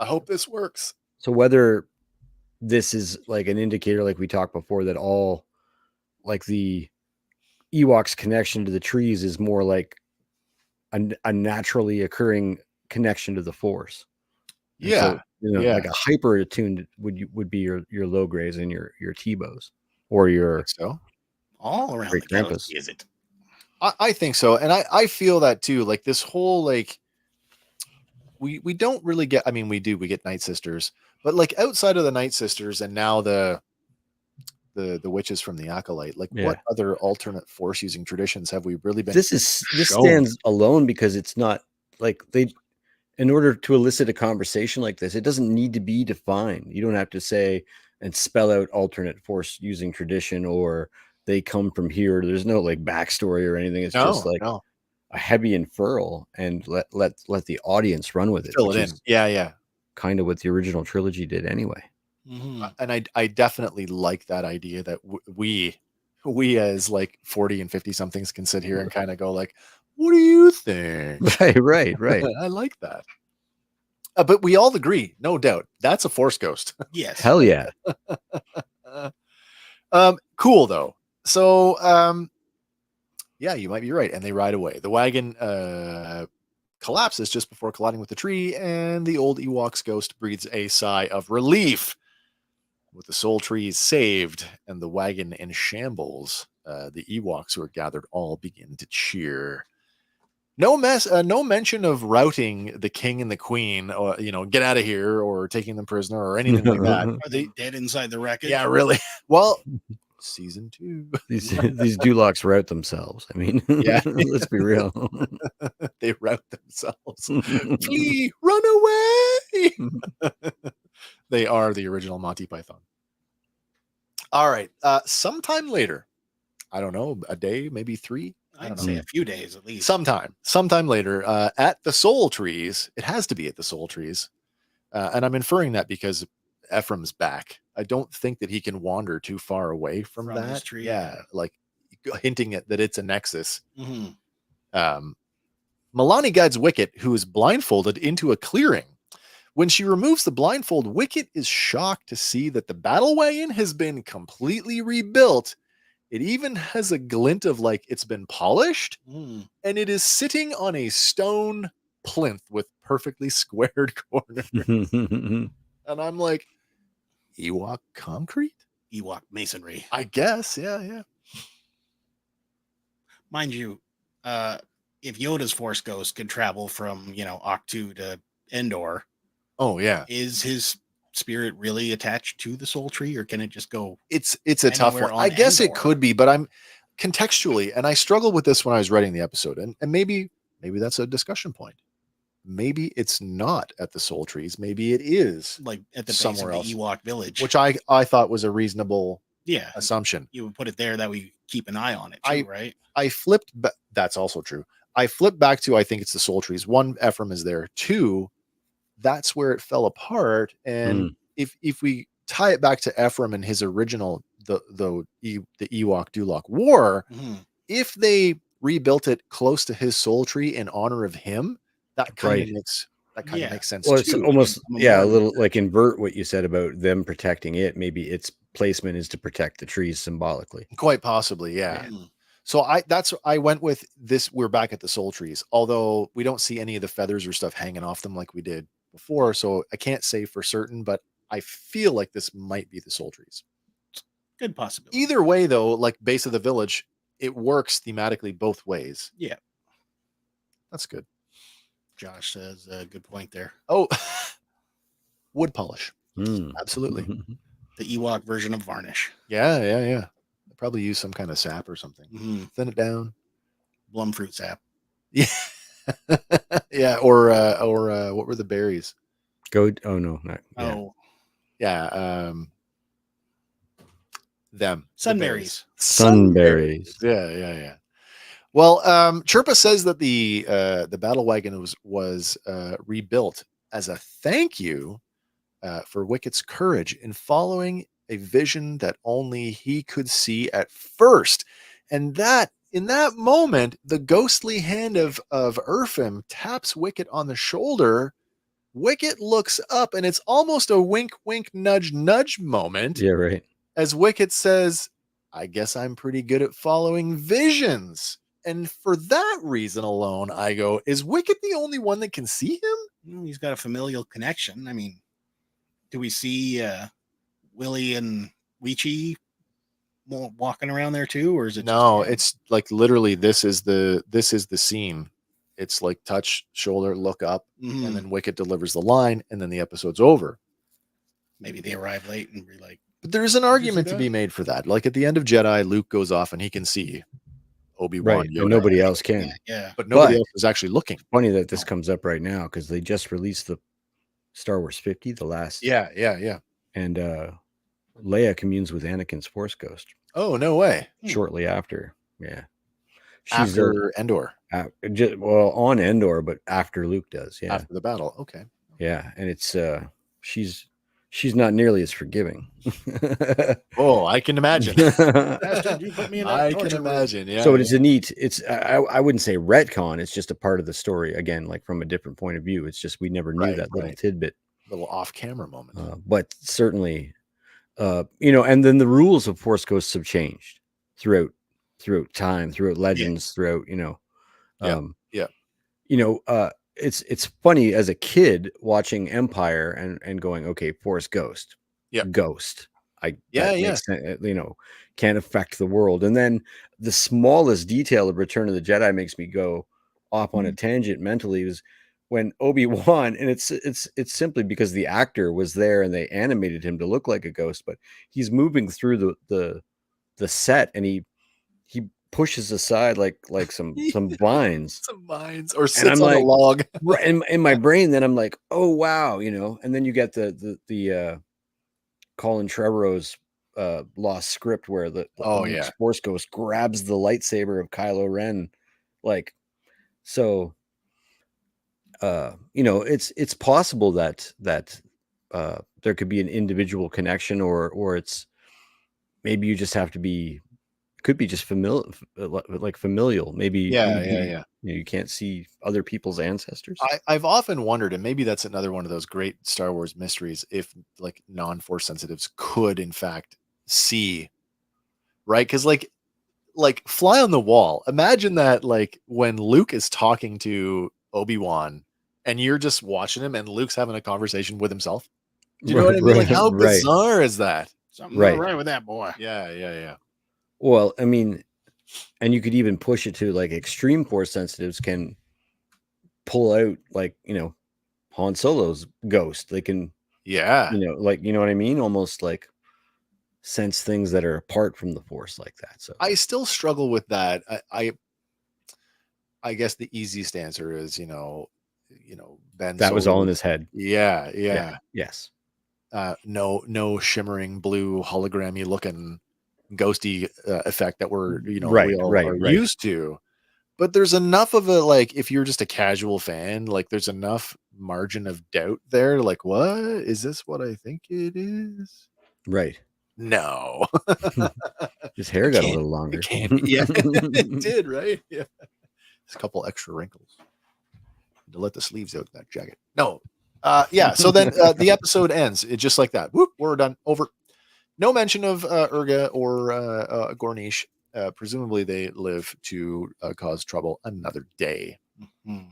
S2: I hope this works.
S4: So whether this is like an indicator, like we talked before, that all like the Ewoks connection to the trees is more like a naturally occurring connection to the Force. And
S2: Yeah.
S4: so,
S2: Yeah.
S4: like a hyper attuned would be your low grays and your T-bows or your
S2: So
S3: All around
S4: Great
S3: the galaxy,
S4: Krampus.
S3: is it?
S2: I think so. And I feel that too. Like this whole, like, we don't really get, I mean, we get Night Sisters, but like outside of the Night Sisters and now the witches from the Acolyte, like what other alternate force using traditions have we really been?
S4: this
S2: shown?
S4: stands alone because it's not like in order to elicit a conversation like this, it doesn't need to be defined. You don't have to say and spell out alternate force using tradition, or they come from here. There's no like backstory or anything. It's just like a heavy inferral, and let the audience run with it.
S2: Fill
S4: which
S2: it in.
S4: is
S2: Yeah.
S4: kind of what the original trilogy did anyway.
S3: Mm-hmm.
S2: And I definitely like that idea that we as like 40 and 50 somethings can sit here and kind of go like, what do you think?
S4: Right.
S2: I like that. But we all agree, no doubt, that's a Force Ghost.
S3: Yes.
S4: Hell yeah.
S2: Cool though. So yeah, you might be right. And they ride away. The wagon collapses just before colliding with the tree, and the old Ewok's ghost breathes a sigh of relief. With the soul trees saved and the wagon in shambles, the Ewoks who are gathered all begin to cheer. No mention of routing the king and the queen, or get out of here, or taking them prisoner, or anything like that.
S3: Are they dead inside the wreckage?
S2: Yeah, really. Well, season 2.
S4: These Dulocks route themselves. I mean,
S2: Yeah.
S4: let's be real.
S2: They route themselves. Flee, run away. They are the original Monty Python. All right. Sometime later, I don't know, a day, maybe 3. I
S3: I'd
S2: don't
S3: say
S2: know.
S3: a few days at least.
S2: Sometime later, at the Soul Trees, it has to be at the Soul Trees. And I'm inferring that because Ephraim's back. I don't think that he can wander too far away from
S3: From
S2: that.
S3: his tree.
S2: Yeah, like hinting at that it's a nexus.
S3: Mhm.
S2: Milani guides Wicket, who is blindfolded, into a clearing. When she removes the blindfold, Wicket is shocked to see that the battle wagon has been completely rebuilt. It even has a glint of like it's been polished,
S3: Mm.
S2: and it is sitting on a stone plinth with perfectly squared corners. And I'm like, Ewok concrete?
S3: Ewok masonry.
S2: I guess, yeah.
S3: Mind you, if Yoda's Force Ghost could travel from, Octu to Endor,
S2: Oh yeah.
S3: is his spirit really attached to the soul tree, or can it just go?
S2: It's a tough
S3: Anywhere
S2: one.
S3: on
S2: I guess it
S3: Endor.
S2: could be, but I'm contextually, and I struggled with this when I was writing the episode, and maybe that's a discussion point. Maybe it's not at the Soul Trees. Maybe it is,
S3: Like at the base
S2: somewhere
S3: of
S2: else,
S3: the Ewok village.
S2: which I thought was a reasonable
S3: yeah,
S2: assumption.
S3: you would put it there that we keep an eye on it too, right?
S2: I flipped. That's also true. I flipped back to I think it's the Soul Trees. 1, Ephraim is there. 2, that's where it fell apart. And if we tie it back to Ephraim and his original the Ewok Dulok War,
S3: Mhm.
S2: if they rebuilt it close to his soul tree in honor of him, that kind
S4: Right.
S2: of makes
S3: Yeah.
S2: makes sense
S4: Well, it's
S2: too.
S4: almost
S3: I'm a
S4: a
S3: Mormon.
S4: little like invert what you said about them protecting it. Maybe its placement is to protect the trees symbolically.
S2: Quite possibly, yeah.
S3: Mm.
S2: So I went with this. We're back at the soul trees, although we don't see any of the feathers or stuff hanging off them like we did before. So I can't say for certain, but I feel like this might be the soul trees.
S3: Good possibility.
S2: Either way, though, like base of the village, it works thematically both ways.
S3: Yeah.
S2: That's good.
S3: Josh says a good point there.
S2: Oh, wood polish.
S4: Mm.
S2: Absolutely.
S3: The Ewok version of varnish.
S2: Yeah. Probably use some kind of sap or something.
S3: Mhm.
S2: Thin it down.
S3: Blum fruit sap.
S2: Yeah. Yeah. Or what were the berries?
S4: Oh no, not yeah.
S3: Oh,
S2: Yeah. Them. The
S3: sunberries.
S4: Sunberries.
S2: Yeah. Well, Chirpa says that the battle wagon was rebuilt as a thank you for Wicket's courage in following a vision that only he could see at first, and that in that moment, the ghostly hand of Erfim taps Wicket on the shoulder. Wicket looks up, and it's almost a wink, wink, nudge, nudge moment.
S4: Yeah, right.
S2: As Wicket says, I guess I'm pretty good at following visions. And for that reason alone, I go, is Wicket the only one that can see him?
S3: He's got a familial connection. I mean, do we see Willie and Weechie walking around there too, or is it?
S2: No,
S3: just him?
S2: it's like literally this is the scene. It's like touch, shoulder, look up,
S3: Mhm.
S2: and then Wicket delivers the line, and then the episode's over.
S3: Maybe they arrive late and be like,
S2: But there's an argument to be made for that. Like at the end of Jedi, Luke goes off and he can see Obi-Wan.
S4: Right. And nobody else can.
S3: yeah.
S2: But nobody
S4: But-
S2: else is actually looking.
S4: Funny that this comes up right now because they just released the Star Wars 50, the last.
S2: Yeah.
S4: And Leia communes with Anakin's Force Ghost
S2: Oh, no way.
S4: shortly after. Yeah. She's there
S2: After Endor,
S4: on Endor, but after Luke does. Yeah.
S2: after the battle. Okay.
S4: Yeah. And it's she's not nearly as forgiving.
S2: Oh, I can imagine.
S3: Bastard, you put me in that
S2: I can
S3: torture room.
S2: imagine. Yeah.
S4: So it's a neat, I wouldn't say retcon, it's just a part of the story again, like from a different point of view. It's just we never knew
S2: Right,
S4: that little
S2: right.
S4: tidbit.
S2: little off-camera moment.
S4: But certainly and then the rules of Force Ghosts have changed throughout time, throughout legends, throughout
S2: Yeah.
S4: it's funny as a kid watching Empire and going, okay, Force Ghost,
S2: Yep.
S4: Ghost.
S2: Yeah,
S4: that makes sense, can't affect the world. And then the smallest detail of Return of the Jedi makes me go off on a tangent mentally was when Obi-Wan, and it's simply because the actor was there and they animated him to look like a ghost, but he's moving through the set and he pushes aside like some vines.
S2: Some mines or
S4: And
S2: sits
S4: I'm
S2: on a
S4: like,
S2: log.
S4: right in my brain, then I'm like, oh wow, and then you get the Colin Trevorrow's lost script where the
S2: Oh, yeah.
S4: Force Ghost grabs the lightsaber of Kylo Ren, like so. It's possible that there could be an individual connection, or it's maybe you just have to be. Could be just familiar, like familial. Maybe
S2: Yeah.
S4: you can't see other people's ancestors.
S2: I've often wondered, and maybe that's another one of those great Star Wars mysteries, if like non-Force sensitives could in fact see, right? Because like fly on the wall. Imagine that, like when Luke is talking to Obi-Wan, and you're just watching him, and Luke's having a conversation with himself. Do you know what I mean? Like how bizarre is that?
S3: Something not right with that boy.
S2: Yeah.
S4: Well, I mean, and you could even push it to like extreme Force sensitives can pull out like Han Solo's ghost. They can like you know what I mean, almost like sense things that are apart from the Force like that. So
S2: I still struggle with that. I guess the easiest answer is Ben.
S4: That was all in his head.
S2: Yeah.
S4: Yes.
S2: No shimmering blue hologrammy looking ghosty effect that we're
S4: right.
S2: used to. But there's enough of a, like, if you're just a casual fan, like there's enough margin of doubt there. Like, what is this? What I think it is?
S4: Right.
S2: No.
S4: His hair got a little longer.
S2: It can't be. Yeah, it did. Right. Yeah. There's a couple extra wrinkles to let the sleeves out of that jacket. No. Yeah. So then the episode ends. It just like that. Whoop, we're done. Over. No mention of Urga or Gornish. Presumably they live to cause trouble another day. Mm-hmm.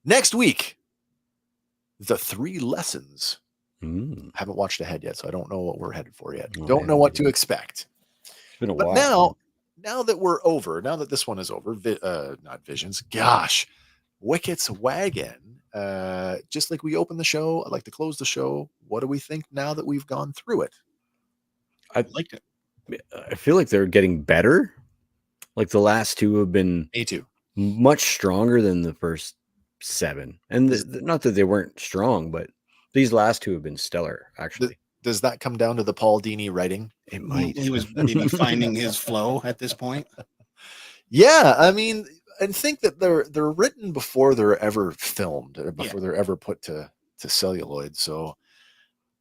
S2: Next week, the 3 lessons. Haven't watched ahead yet, so I don't know what we're headed for yet. Don't know what to expect.
S4: It's been a
S2: but
S4: while.
S2: Now that we're over, now that this one is over, not Visions, gosh, Wicket's Wagon. Just like we opened the show, I'd like to close the show. What do we think now that we've gone through it?
S3: I liked it.
S4: I feel like they're getting better. Like the last 2 have been
S2: Me too.
S4: Much stronger than the first 7. And not that they weren't strong, but these last 2 have been stellar, actually.
S2: Does that come down to the Paul Dini writing?
S4: It might.
S3: He was maybe finding his flow at this point.
S2: Yeah, I mean, and think that they're written before they're ever filmed, before they're ever put to celluloid. So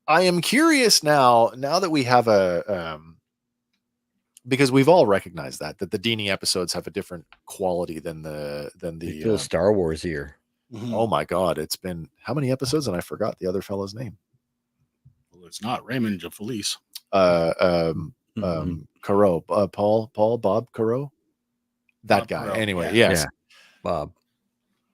S2: I am curious now that we have because we've all recognized that the Dini episodes have a different quality than the
S4: They feel Star Wars-ier.
S2: Oh my God, it's been how many episodes, and I forgot the other fellow's name.
S3: Well, it's not Raymond Jafelice.
S2: Caro, Bob Caro, that
S3: Bob
S2: guy.
S3: Caro,
S2: Anyway,
S3: yeah.
S2: yes,
S4: Bob.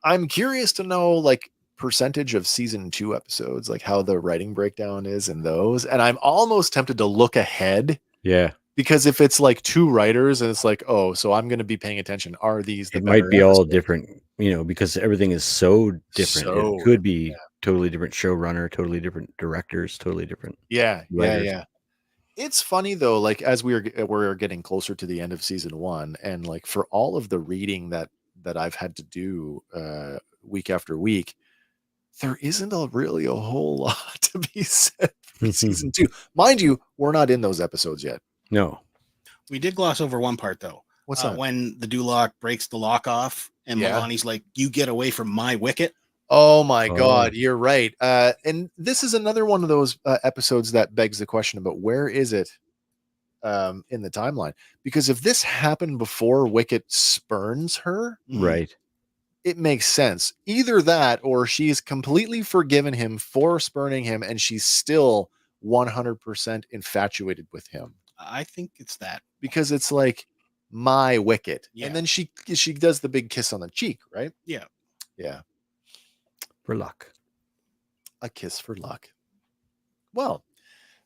S2: I'm curious to know like percentage of season 2 episodes, like how the writing breakdown is in those, and I'm almost tempted to look ahead.
S4: Yeah.
S2: Because if it's like 2 writers and it's like, oh, so I'm going to be paying attention. Are these the
S4: it might be
S2: episodes?
S4: all different, because everything is so different.
S2: So,
S4: it could be totally different showrunner, totally different directors, totally different.
S2: Yeah.
S4: writers.
S2: It's funny though, like as we're getting closer to the end of season 1, and like for all of the reading that I've had to do week after week, there isn't really a whole lot to be said for season 2. Mind you, we're not in those episodes yet.
S4: No.
S3: We did gloss over one part though.
S2: What's that?
S3: When the Duloc breaks the lock off and Milani's like, "You get away from my Wicket."
S2: Oh my God, you're right. And this is another one of those episodes that begs the question about where is it in the timeline? Because if this happened before Wicket spurns her,
S4: Right.
S2: it makes sense. Either that or she's completely forgiven him for spurning him and she's still 100% infatuated with him.
S3: I think it's that.
S2: Because it's like my Wicket.
S3: Yeah.
S2: And then she does the big kiss on the cheek, right?
S3: Yeah.
S2: Yeah.
S4: for luck.
S2: A kiss for luck. Well,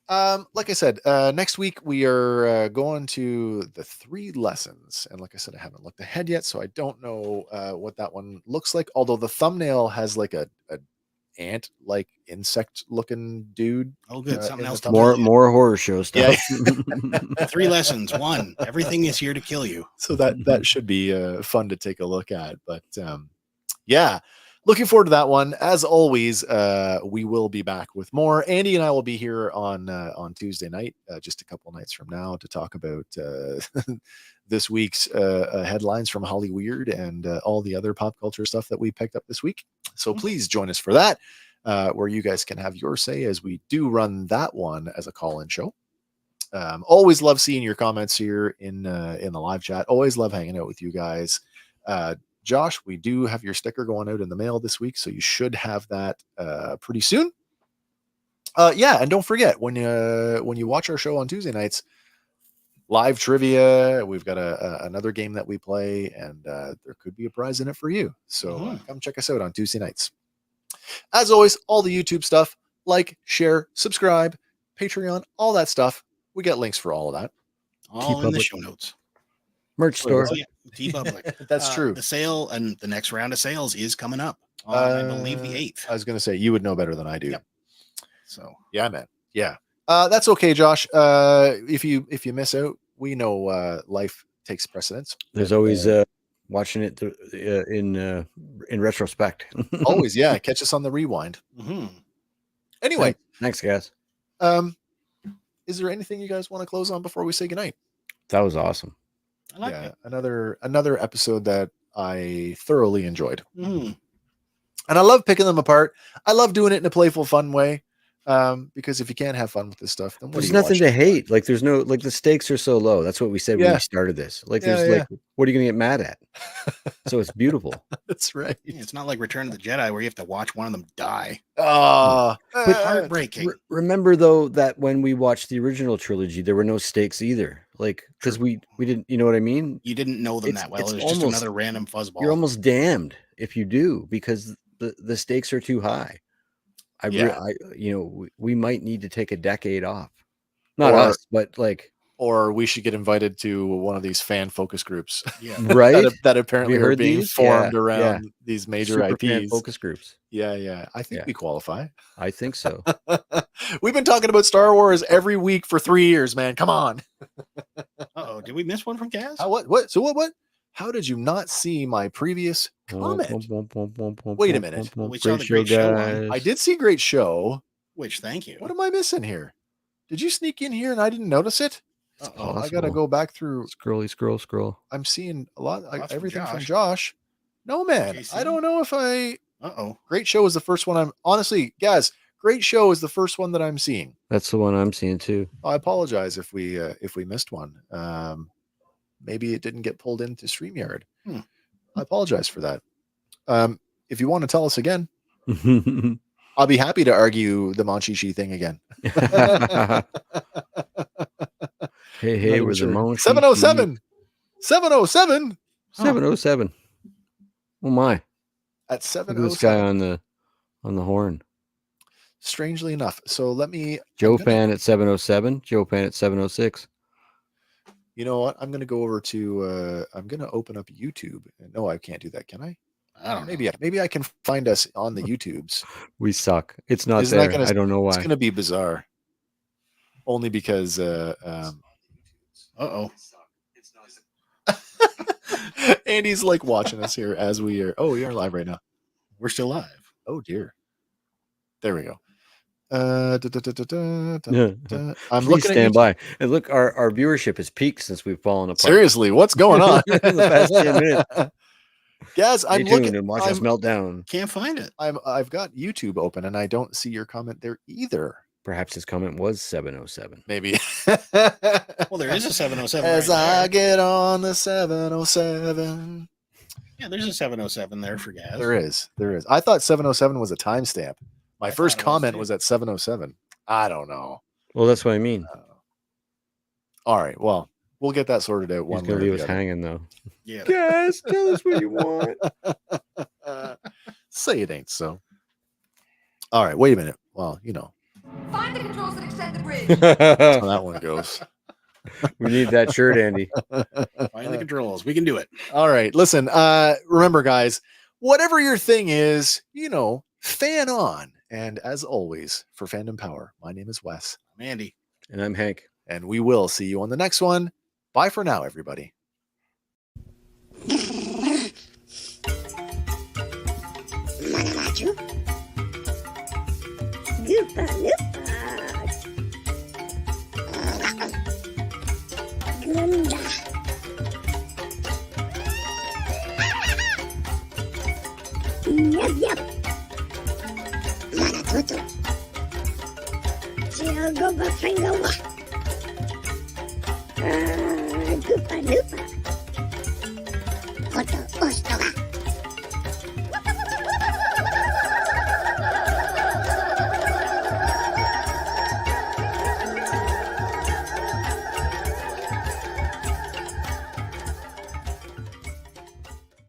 S2: like I said, next week we are going to the 3 lessons. And like I said, I haven't looked ahead yet, so I don't know what that one looks like. Although the thumbnail has like a ant like insect looking dude.
S3: Oh, good.
S2: in
S3: Something
S2: the
S3: else. To
S2: thumbnail.
S3: tell you.
S4: More horror show stuff.
S2: Yeah.
S3: 3 lessons. 1. Everything is here to kill you.
S2: So that should be fun to take a look at. But yeah, looking forward to that one. As always, we will be back with more. Andy and I will be here on Tuesday night, just a couple nights from now, to talk about this week's headlines from Hollyweird and all the other pop culture stuff that we picked up this week. So please join us for that, where you guys can have your say, as we do run that one as a call-in show. Always love seeing your comments here in the live chat. Always love hanging out with you guys. Josh, we do have your sticker going out in the mail this week, so you should have that pretty soon. Yeah, and don't forget, when you watch our show on Tuesday nights, live trivia. We've got another game that we play, and there could be a prize in it for you. So come check us out on Tuesday nights. As always, all the YouTube stuff, like, share, subscribe, Patreon, all that stuff. We get links for all of that.
S3: All in the show notes.
S4: Merch store.
S3: Oh, yeah. T-Public.
S2: That's true.
S3: The sale and the next round of sales is coming up on, I believe, the 8th.
S2: I was going to say, you would know better than I do.
S3: Yep. So
S2: yeah, man. Yeah. That's okay, Josh. If you miss out, we know life takes precedence.
S4: There's always watching it in retrospect.
S2: Always, yeah. Catch us on the rewind. Anyway,
S4: thanks, guys.
S2: Is there anything you guys want to close on before we say goodnight?
S4: That was awesome.
S3: I like it.
S2: Another episode that I thoroughly enjoyed. And I love picking them apart. I love doing it in a playful, fun way. Because if you can't have fun with this stuff, then
S4: there's nothing to hate. Like there's no, like the stakes are so low. That's what we said when we started this. Like like, what are you gonna get mad at? So it's beautiful.
S2: That's right.
S3: Yeah, it's not like Return of the Jedi where you have to watch one of them die.
S2: But
S3: heartbreaking.
S4: Remember though that when we watched the original trilogy, there were no stakes either. Like because we didn't, you know what I mean?
S3: You didn't know them that well. It was just another random fuzzball.
S4: You're almost damned if you do, because the stakes are too high. We might need to take a decade off. Not us, but like,
S2: or we should get invited to one of these fan focus groups.
S3: Yeah,
S2: right. that apparently are being formed around these major
S4: super fan
S2: IPs.
S4: Focus groups.
S2: Yeah. I think we qualify.
S4: I think so.
S2: We've been talking about Star Wars every week for 3 years, man. Come on.
S3: Uh-oh, did we miss one from Kaz?
S2: What? So what? How did you not see my previous comment? Wait a minute.
S3: We saw the great show one.
S2: I did see Great Show.
S3: Which, thank you.
S2: What am I missing here? Did you sneak in here and I didn't notice it? I got to go back through.
S4: Scroll.
S2: I'm seeing a lot. Everything from Josh. No, man. I don't know if I. Great Show is the first one I'm. Honestly, guys, Great Show is the first one that I'm seeing.
S4: That's the one I'm seeing too.
S2: I apologize if we missed one. Maybe it didn't get pulled into StreamYard. I apologize for that. If you want to tell us again, I'll be happy to argue the Monchichi thing again.
S4: hey, we're the Monchichi.
S2: 707. 707.
S4: 707. Oh my.
S2: At 707.
S4: This guy on the horn.
S2: Strangely enough. So let me.
S4: Joe Fan at 707. Joe Fan at 706.
S2: You know what? I'm going to go over to, I'm going to open up YouTube. No, I can't do that. Can I?
S3: I don't know.
S2: Maybe I can find us on the YouTubes.
S4: We suck. It's not there. I don't know why.
S2: It's going to be bizarre. Only because, Andy's like watching us here as we are. Oh, we are live right now.
S3: We're still live.
S2: Oh dear. There we go. I'm
S4: Please stand by. And look, our viewership has peaked since we've fallen apart.
S2: Seriously, what's going on?
S4: In the past 10 minutes.
S2: Guys, I'm looking
S4: and watch us melt down.
S3: Can't find it.
S2: I've got YouTube open and I don't see your comment there either.
S4: Perhaps his comment was 707.
S2: Maybe.
S3: Well, there is a 707.
S2: As I get on the 707.
S3: Yeah, there's a 707 there for Gaz.
S2: There is. I thought 707 was a timestamp. My first comment was at 707. I don't know.
S4: Well, that's what I mean.
S2: All right. Well, we'll get that sorted out.
S4: He's going to leave us hanging, though.
S3: Yeah.
S4: Guys, tell us what you want.
S2: Say it ain't so. All right, wait a minute. Well, you know
S6: Find the controls that extend the bridge.
S2: how that one goes.
S4: We need that shirt, Andy.
S3: Find the controls. We can do it.
S2: All right, listen. Remember, guys, whatever your thing is, fan on. And as always, for Fandom Power, my name is Wes,
S3: I'm Andy.
S4: And I'm Hank.
S2: and we will see you on the next one. Bye for now, everybody.
S1: Manamaju. Goopa loopa. Gunda. Yep, yep. Manatutu. Goba Fringowa. Goopa loopa. Oto Ostoga.